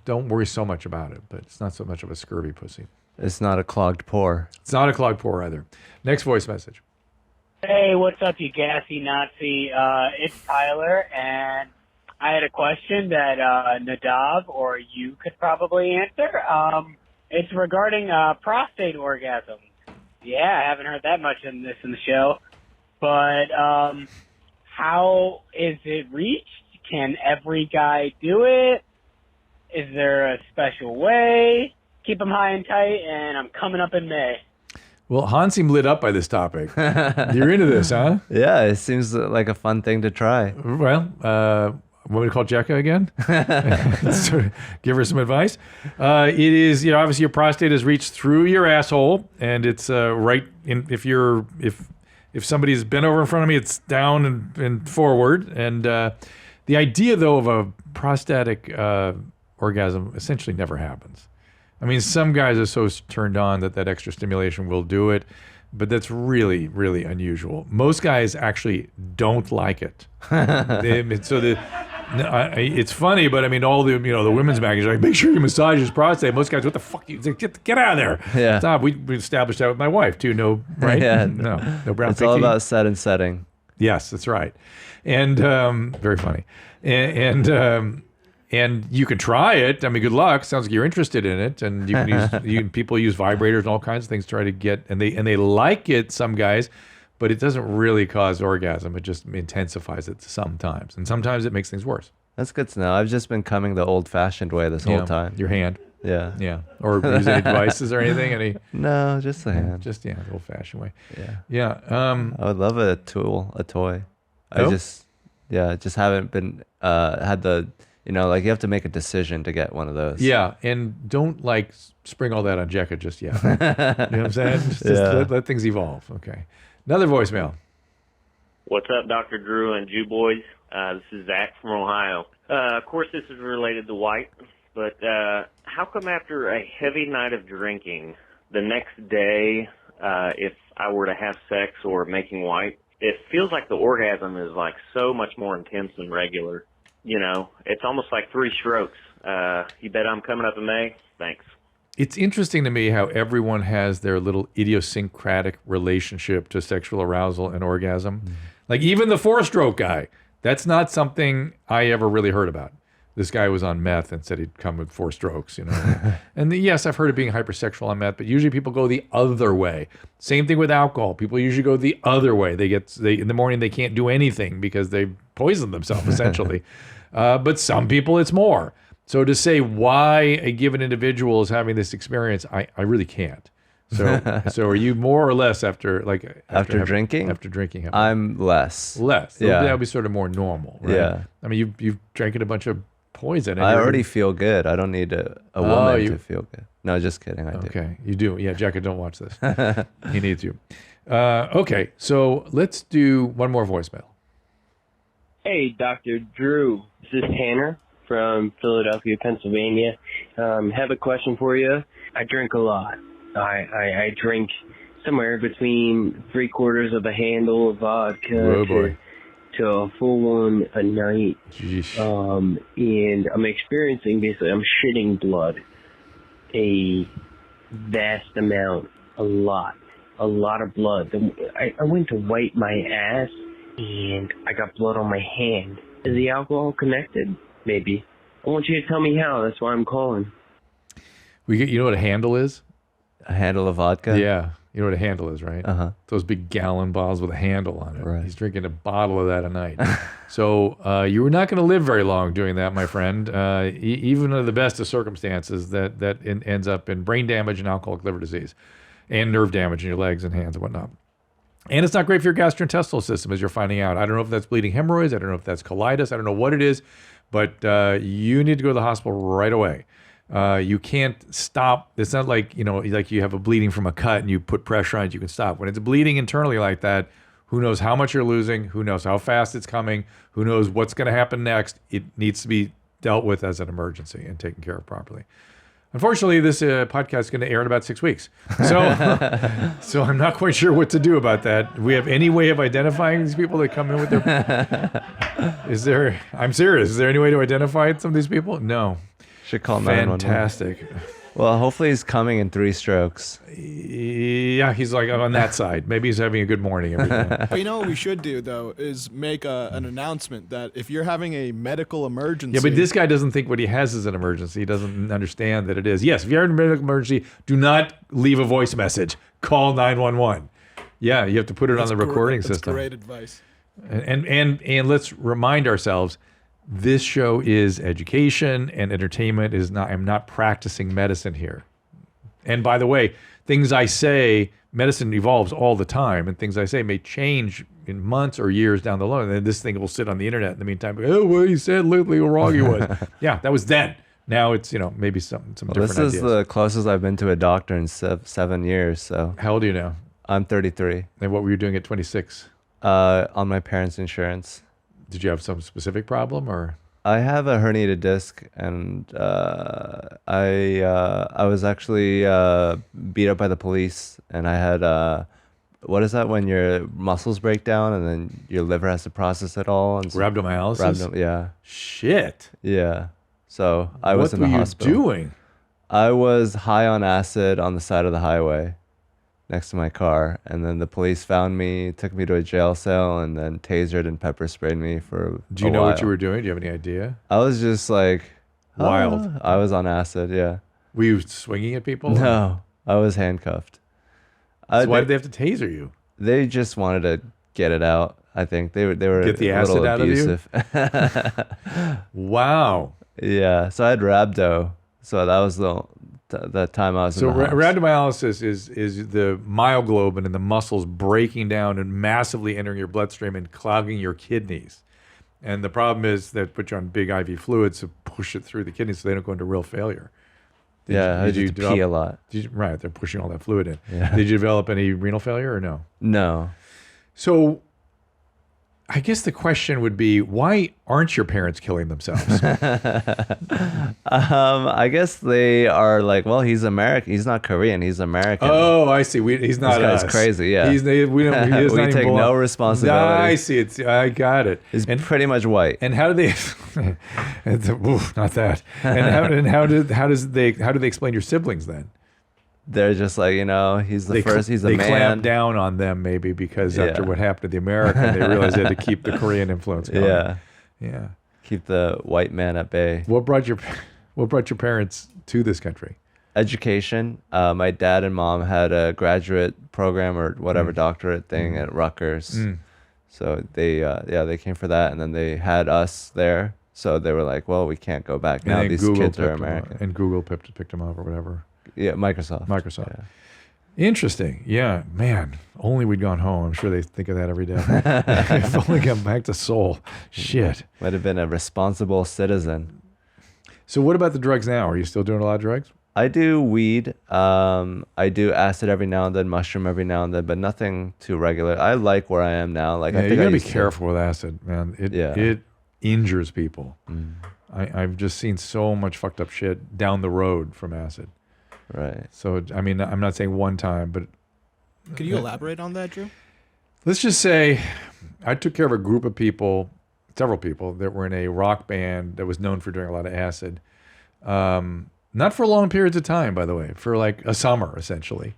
don't worry so much about it, but it's not so much of a scurvy pussy. It's not a clogged pore. It's not a clogged pore either. Next voice message. Hey, what's up, you gassy Nazi? It's Tyler, and I had a question that Nadav or you could probably answer. It's regarding prostate orgasm. Yeah, I haven't heard that much in the show. But how is it reached? Can every guy do it? Is there a special way? Keep them high and tight, and I'm coming up in May. Well, Han seemed lit up by this topic. You're into this, huh? Yeah, it seems like a fun thing to try. Well, want me to call Jekka again? Give her some advice. It is, obviously your prostate is reached through your asshole, and it's right in. If If somebody's bent over in front of me, it's down and forward. And the idea, though, of a prostatic orgasm essentially never happens. I mean, some guys are so turned on that extra stimulation will do it, but that's really, really unusual. Most guys actually don't like it. It's funny, but I mean, all the the women's magazines are like, make sure you massage his prostate. Most guys, what the fuck? You get out of there. Yeah. Stop. We established that with my wife too. No, right? Yeah. No brown. It's all about set and setting. Yes, that's right. And very funny. And you can try it. I mean, good luck. Sounds like you're interested in it. And you can use people use vibrators and all kinds of things to try to get, and they like it, some guys, but it doesn't really cause orgasm. It just intensifies it sometimes. And sometimes it makes things worse. That's good to know. I've just been coming the old-fashioned way this whole time. Your hand. Yeah. Yeah. Or use any devices or anything? No, just the hand. Just, the old-fashioned way. Yeah. Yeah. I would love a toy. Oh? I just haven't been, had the, like you have to make a decision to get one of those. Yeah. And don't spring all that on Jekka just yet. You know what I'm saying? Just let things evolve. Okay. Another voicemail. What's up, Dr. Drew and Jew Boys? This is Zach from Ohio. Of course, this is related to white, but how come after a heavy night of drinking, the next day, if I were to have sex or making white, it feels like the orgasm is so much more intense than regular. It's almost like 3 strokes. You bet I'm coming up in May? Thanks. It's interesting to me how everyone has their little idiosyncratic relationship to sexual arousal and orgasm. Like even the 4-stroke guy, that's not something I ever really heard about. This guy was on meth and said he'd come with 4 strokes, And yes, I've heard of being hypersexual on meth, but usually people go the other way. Same thing with alcohol. People usually go the other way. They in the morning they can't do anything because they poisoned themselves essentially. But some people it's more. So to say why a given individual is having this experience, I really can't. So are you more or less after drinking? After drinking, I'm less. Less. Yeah. That would be sort of more normal, right? Yeah. I mean, you've drank a bunch of poison. I already feel good. I don't need a woman to feel good. No, just kidding. I do. Okay, you do. Yeah, Jacka, don't watch this. He needs you. Okay, so let's do one more voicemail. Hey, Dr. Drew. This is Tanner from Philadelphia, Pennsylvania. Have a question for you. I drink a lot. I drink somewhere between 3/4 of a handle of vodka to a full one a night. And I'm experiencing I'm shitting blood. A vast amount, a lot of blood. I went to wipe my ass and I got blood on my hand. Is the alcohol connected? Maybe. I want you to tell me how. That's why I'm calling. You know what a handle is? A handle of vodka? Yeah. You know what a handle is, right? Uh-huh. Those big gallon bottles with a handle on it. Right. He's drinking a bottle of that a night. So you were not going to live very long doing that, my friend. Even under the best of circumstances, that ends up in brain damage and alcoholic liver disease and nerve damage in your legs and hands and whatnot. And it's not great for your gastrointestinal system, as you're finding out. I don't know if that's bleeding hemorrhoids. I don't know if that's colitis. I don't know what it is, but you need to go to the hospital right away. You can't stop. It's not like you have a bleeding from a cut and you put pressure on it, you can stop. When it's bleeding internally like that, who knows how much you're losing? Who knows how fast it's coming? Who knows what's going to happen next? It needs to be dealt with as an emergency and taken care of properly. Unfortunately, this podcast is going to air in about 6 weeks. So I'm not quite sure what to do about that. Do we have any way of identifying these people that come in with their... I'm serious. Is there any way to identify some of these people? No. Should call 911. Fantastic. Well, hopefully he's coming in 3 strokes. Yeah, he's on that side. Maybe he's having a good morning every day. But what we should do, though, is make an announcement that if you're having a medical emergency... Yeah, but this guy doesn't think what he has is an emergency. He doesn't understand that it is. Yes, if you're in a medical emergency, do not leave a voice message. Call 911. Yeah, you have to put it on the recording system. That's great advice. And let's remind ourselves, this show is education and entertainment. I'm not practicing medicine here. And by the way, things I say, medicine evolves all the time, and things I say may change in months or years down the line. And this thing will sit on the internet in the meantime. Oh, well, you said literally how wrong he was. Yeah, that was then. Now it's maybe some different ideas. This is the closest I've been to a doctor in 7 years. So how old are you now? I'm 33. And what were you doing at 26? On my parents' insurance. Did you have some specific problem or? I have a herniated disc, and I was actually beat up by the police, and I had what is that when your muscles break down and then your liver has to process it all? And so, rhabdomyolysis? Yeah. Shit. Yeah. So I was in the hospital. What were you doing? I was high on acid on the side of the highway next to my car, and then the police found me, took me to a jail cell, and then tasered and pepper sprayed me for Do you know what you were doing? Do you have any idea? I was just like wild. I was on acid, yeah. Were you swinging at people? No, I was handcuffed. So why did they have to taser you? They just wanted to get it out. I think they were get the a acid little out abusive. of you. Wow. Yeah. So I had rhabdo. So that was the time I was. So in the house. rhabdomyolysis is the myoglobin in the muscles breaking down and massively entering your bloodstream and clogging your kidneys. And the problem is that put you on big IV fluids to push it through the kidneys so they don't go into real failure. Did you pee a lot? Right, they're pushing all that fluid in. Yeah. Did you develop any renal failure or no? No. So I guess the question would be, why aren't your parents killing themselves? I guess they are like, well, he's American. He's not Korean. He's American. Oh, I see. He's not This guy's us. crazy. Yeah. We take no responsibility. I see. I got it. He's pretty much white. And how do they? Not that. And how do they explain your siblings then? They're just like, he's the first. He's a man. They clamp down on them maybe because after what happened to the American, they realized they had to keep the Korean influence going. Yeah. Keep the white man at bay. What brought your parents to this country? Education. My dad and mom had a graduate program or whatever doctorate thing at Rutgers. So they came for that, and then they had us there. So they were like, well, we can't go back now. These kids are American. And Google picked them up or whatever. Yeah, Microsoft. Yeah. Interesting. Yeah, man. Only we'd gone home. I'm sure they think of that every day. If only come back to Seoul. Shit. Might have been a responsible citizen. So what about the drugs now? Are you still doing a lot of drugs? I do weed. I do acid every now and then, mushroom every now and then, but nothing too regular. I like where I am now. Like, I think you gotta I be used to- careful with acid, man. It injures people. I've just seen so much fucked up shit down the road from acid. Right. So, I mean, I'm not saying one time, but... Can you elaborate on that, Drew? Let's just say I took care of a group of people, several people, that were in a rock band that was known for doing a lot of acid. Not for long periods of time, by the way, for like a summer, essentially.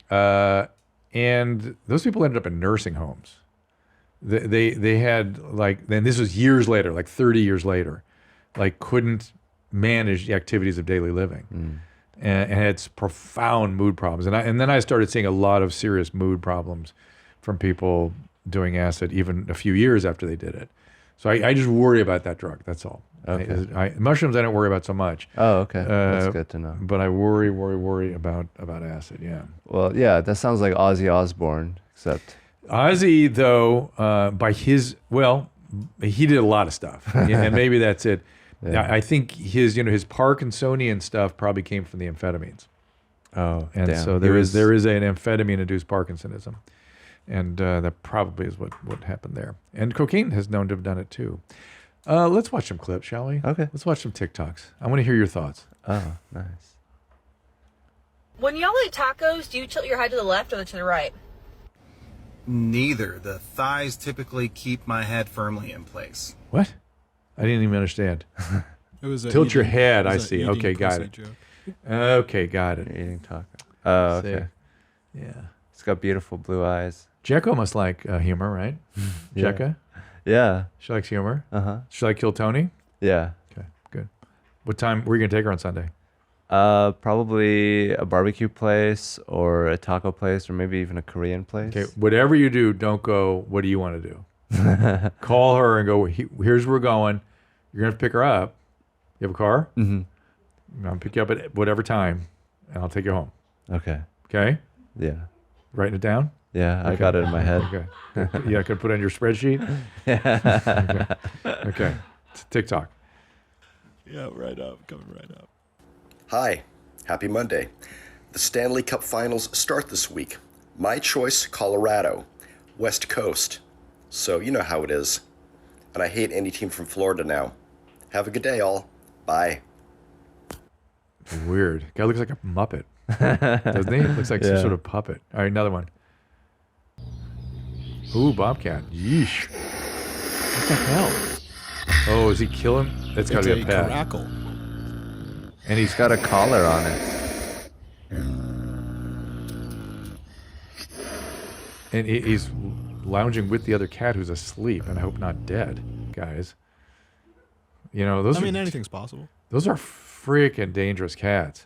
And those people ended up in nursing homes. They had like, then this was years later, like 30 years later, like couldn't manage the activities of daily living. And had profound mood problems. And then I started seeing a lot of serious mood problems from people doing acid even a few years after they did it. So I just worry about that drug. That's all. Okay. Mushrooms I don't worry about so much. Oh, okay. That's good to know. But I worry about acid, yeah. Well, yeah, that sounds like Ozzy Osbourne, except... Ozzy, though, he did a lot of stuff. And maybe that's it. Yeah. I think his Parkinsonian stuff probably came from the amphetamines. Oh, and damn. so there is an amphetamine-induced Parkinsonism, and that probably is what happened there. And cocaine has known to have done it too. Let's watch some clips, shall we? Okay. Let's watch some TikToks. I want to hear your thoughts. Oh, nice. When y'all eat tacos, do you tilt your head to the left or to the right? Neither. The thighs typically keep my head firmly in place. What? I didn't even understand. It was tilt your head. I see. eating Okay, got pussy it. joke. Okay, got it. Eating taco. Oh, okay. Yeah. It's got beautiful blue eyes. Jekko must like humor, right? Yeah. Jekka? Yeah. She likes humor? Uh-huh. She like Kill Tony? Yeah. Okay, good. What time were you going to take her on Sunday? Probably a barbecue place or a taco place or maybe even a Korean place. Okay, whatever you do, don't go, what do you want to do? Call her and go, here's where we're going. You're going to have to pick her up. You have a car? Mm-hmm. I'll pick you up at whatever time, and I'll take you home. Okay. Okay? Yeah. Writing it down? Yeah, I got it in my head. Okay. Yeah, I could put it on your spreadsheet? Okay. TikTok. Yeah, right up. Coming right up. Hi. Happy Monday. The Stanley Cup Finals start this week. My choice, Colorado, West Coast. So you know how it is. And I hate any team from Florida now. Have a good day, all. Bye. Weird. Guy looks like a Muppet, doesn't he? Looks like some sort of puppet. All right, another one. Ooh, Bobcat. Yeesh. What the hell? Oh, is he killing? That's got to be a pet. Caracal. And he's got a collar on it. And he's lounging with the other cat who's asleep, and I hope not dead, guys. You know, those. I mean, anything's possible. Those are freaking dangerous cats.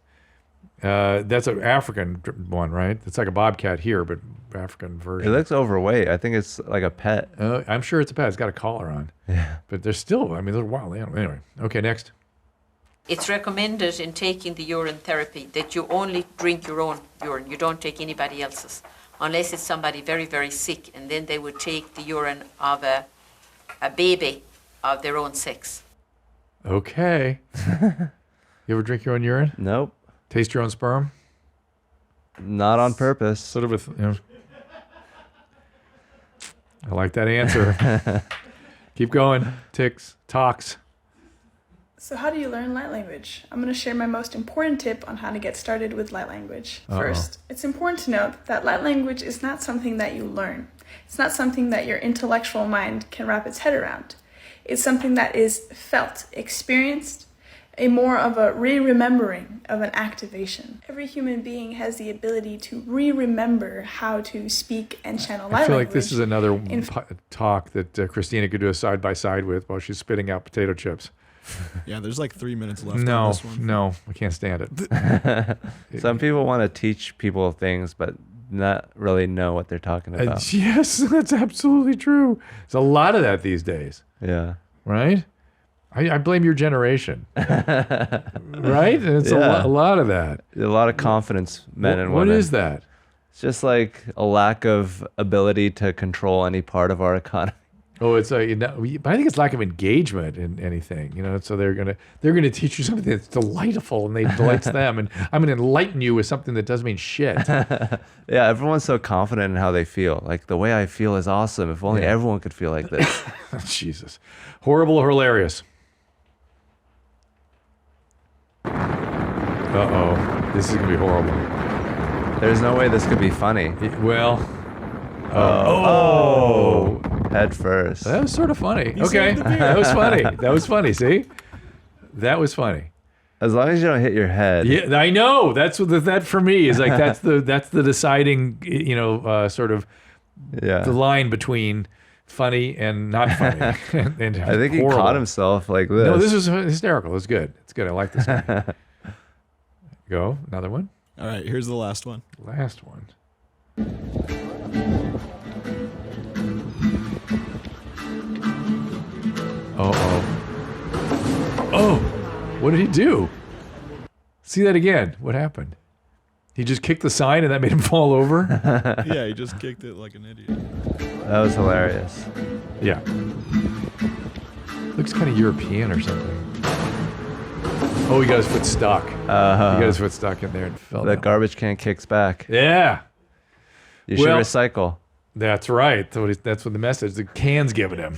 That's an African one, right? It's like a bobcat here, but African It version. looks overweight. I think it's like a pet. I'm sure it's a pet. It's got a collar on. Yeah. But they're still, I mean, they're wild animals. Anyway, okay, next. It's recommended in taking the urine therapy that you only drink your own urine. You don't take anybody else's, unless it's somebody very, very sick, and then they would take the urine of a baby of their own sex. Okay. You ever drink your own urine? Nope. Taste your own sperm? Not on purpose. Sort of with, you know. I like that answer. Keep going. Ticks. Talks. So how do you learn light language? I'm going to share my most important tip on how to get started with light language. First, it's important to note that light language is not something that you learn. It's not something that your intellectual mind can wrap its head around. It's something that is felt, experienced, a more of a re-remembering of an activation. Every human being has the ability to re-remember how to speak and channel light language. I feel like this is another talk that Christina could do a side-by-side with while she's spitting out potato chips. Yeah, there's like 3 minutes left on this one. No, I can't stand it. Some people want to teach people things, but not really know what they're talking about. Yes, that's absolutely true. There's a lot of that these days. Yeah. Right? I blame your generation. Right? And it's a lot of that. A lot of confidence, men and women. What is that? It's just like a lack of ability to control any part of our economy. Oh, it's but I think it's lack of engagement in anything, you know. So they're gonna teach you something that's delightful and they delights them, and I'm gonna enlighten you with something that doesn't mean shit. Yeah, everyone's so confident in how they feel. Like, the way I feel is awesome. If only everyone could feel like this. Jesus, horrible or hilarious? Uh-oh, this is gonna be horrible. There's no way this could be funny. Well, head first. That was sort of funny. Okay, that was funny. That was funny. See, that was funny. As long as you don't hit your head. Yeah, I know. That's what that for me is like. That's the deciding, you know, sort of the line between funny and not funny. and I think he caught himself like this. No, this was hysterical. It's good. It's good. I like this guy. Go another one. All right, here's the last one. Last one. Oh, what did he do? See that again. What happened? He just kicked the sign and that made him fall over? Yeah, he just kicked it like an idiot. That was hilarious. Yeah. Looks kind of European or something. Oh, he got his foot stuck. He got his foot stuck in there and fell The down. garbage can kicks back. Yeah. You should recycle. That's right. That's what the message the can's giving him.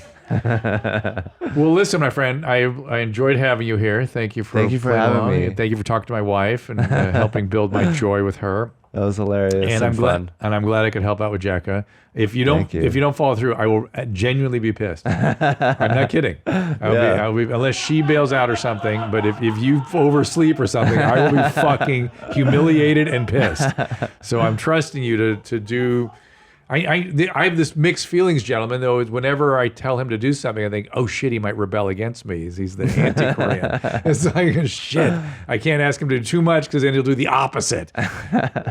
Well, listen, my friend, I enjoyed having you here. Thank you for having me. And thank you for talking to my wife and helping build my joy with her. That was hilarious and I'm fun. I'm glad I could help out with Jacka. If you don't follow through, I will genuinely be pissed. I'm not kidding. I'll be unless she bails out or something. But if you oversleep or something, I will be fucking humiliated and pissed. So I'm trusting you to do. I have this mixed feelings, gentlemen, though. Whenever I tell him to do something, I think, oh shit, he might rebel against me. He's the anti-Korean. It's like, shit, I can't ask him to do too much because then he'll do the opposite.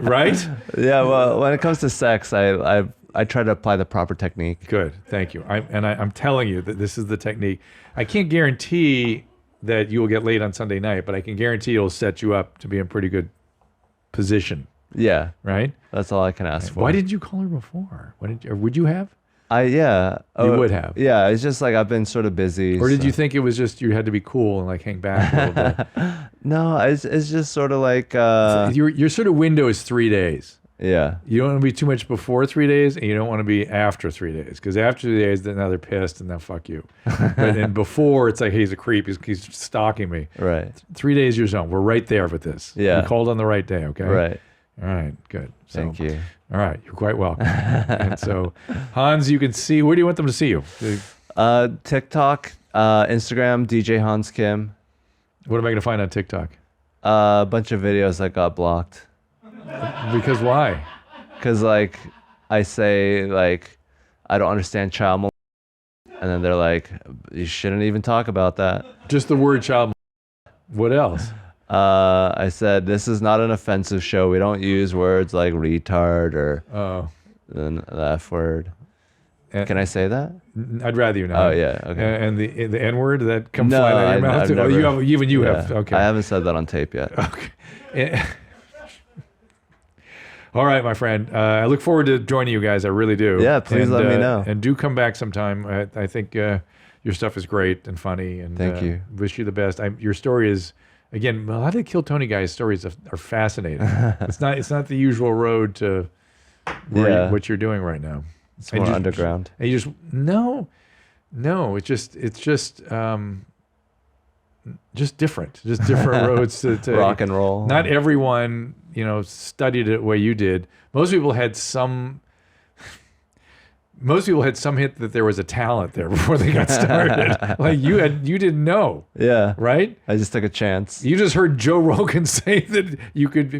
Right? Yeah, well, when it comes to sex, I try to apply the proper technique. Good, thank you. I'm telling you that this is the technique. I can't guarantee that you will get laid on Sunday night, but I can guarantee it'll set you up to be in pretty good position. Yeah. Right? That's all I can ask for. Why didn't you call her before? Would you have? You would have. Yeah, it's just like I've been sort of busy. Or did you think it was just you had to be cool and like hang back a little bit? No, it's just sort of like your sort of window is 3 days. Yeah. You don't want to be too much before 3 days, and you don't want to be after 3 days. Because after 3 days, then now they're pissed and they'll fuck you. And before, it's like, hey, he's a creep. He's stalking me. Right. 3 days, you're zone. We're right there with this. Yeah. You called on the right day, okay? Right. All right, good. So, Thank you. All right, you're quite welcome. And so, Hans, you can see, where do you want them to see you? TikTok, Instagram, DJ Hans Kim. What am I going to find on TikTok? A bunch of videos that got blocked. Because why? Because like I say like I don't understand child molestation, and then they're like, you shouldn't even talk about that. Just the word child molestation. What else? I said this is not an offensive show. We don't use words like retard or the F word. Can I say that? I'd rather you not. Oh yeah, okay. And the N word that comes flying out of your mouth. Never, you have. Okay. I haven't said that on tape yet. Okay. All right, my friend. I look forward to joining you guys. I really do. Yeah, please let me know. And do come back sometime. I think your stuff is great and funny. And thank you. Wish you the best. Your story is, again, a lot of the Kill Tony guys' stories are fascinating. It's not the usual road to what you're doing right now. It's more underground. And you just no. It's just different. Just different roads to rock and roll. Not everyone, studied it the way you did. Most people had some hint that there was a talent there before they got started. Like you didn't know. Yeah. Right? I just took a chance. You just heard Joe Rogan say that you could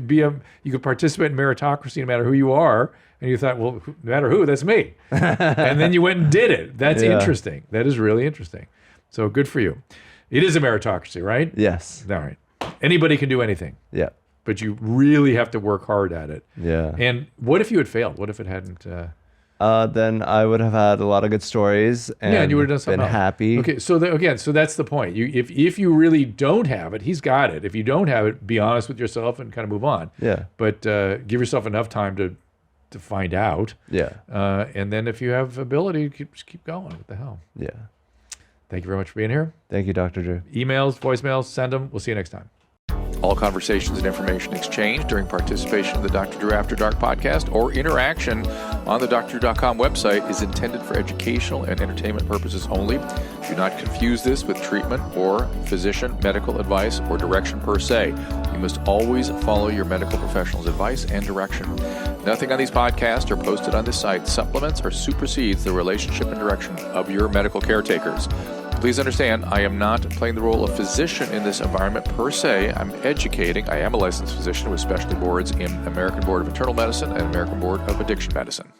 participate in meritocracy no matter who you are. And you thought, well, no matter who, that's me. And then you went and did it. That's interesting. That is really interesting. So good for you. It is a meritocracy, right? Yes. All right. Anybody can do anything. Yeah. But you really have to work hard at it. Yeah. And what if you had failed? What if it hadn't? Then I would have had a lot of good stories and you would have done something been happy. Okay, so so that's the point. If you really don't have it, he's got it. If you don't have it, be honest with yourself and kind of move on. Yeah. But give yourself enough time to find out. Yeah. And then if you have ability, just keep going. What the hell? Yeah. Thank you very much for being here. Thank you, Dr. Drew. Emails, voicemails, send them. We'll see you next time. All conversations and information exchanged during participation in the Dr. Drew After Dark podcast or interaction on the drdrew.com website is intended for educational and entertainment purposes only. Do not confuse this with treatment or physician medical advice or direction per se. You must always follow your medical professional's advice and direction. Nothing on these podcasts or posted on this site supplements or supersedes the relationship and direction of your medical caretakers. Please understand, I am not playing the role of physician in this environment per se. I'm educating. I am a licensed physician with specialty boards in American Board of Internal Medicine and American Board of Addiction Medicine.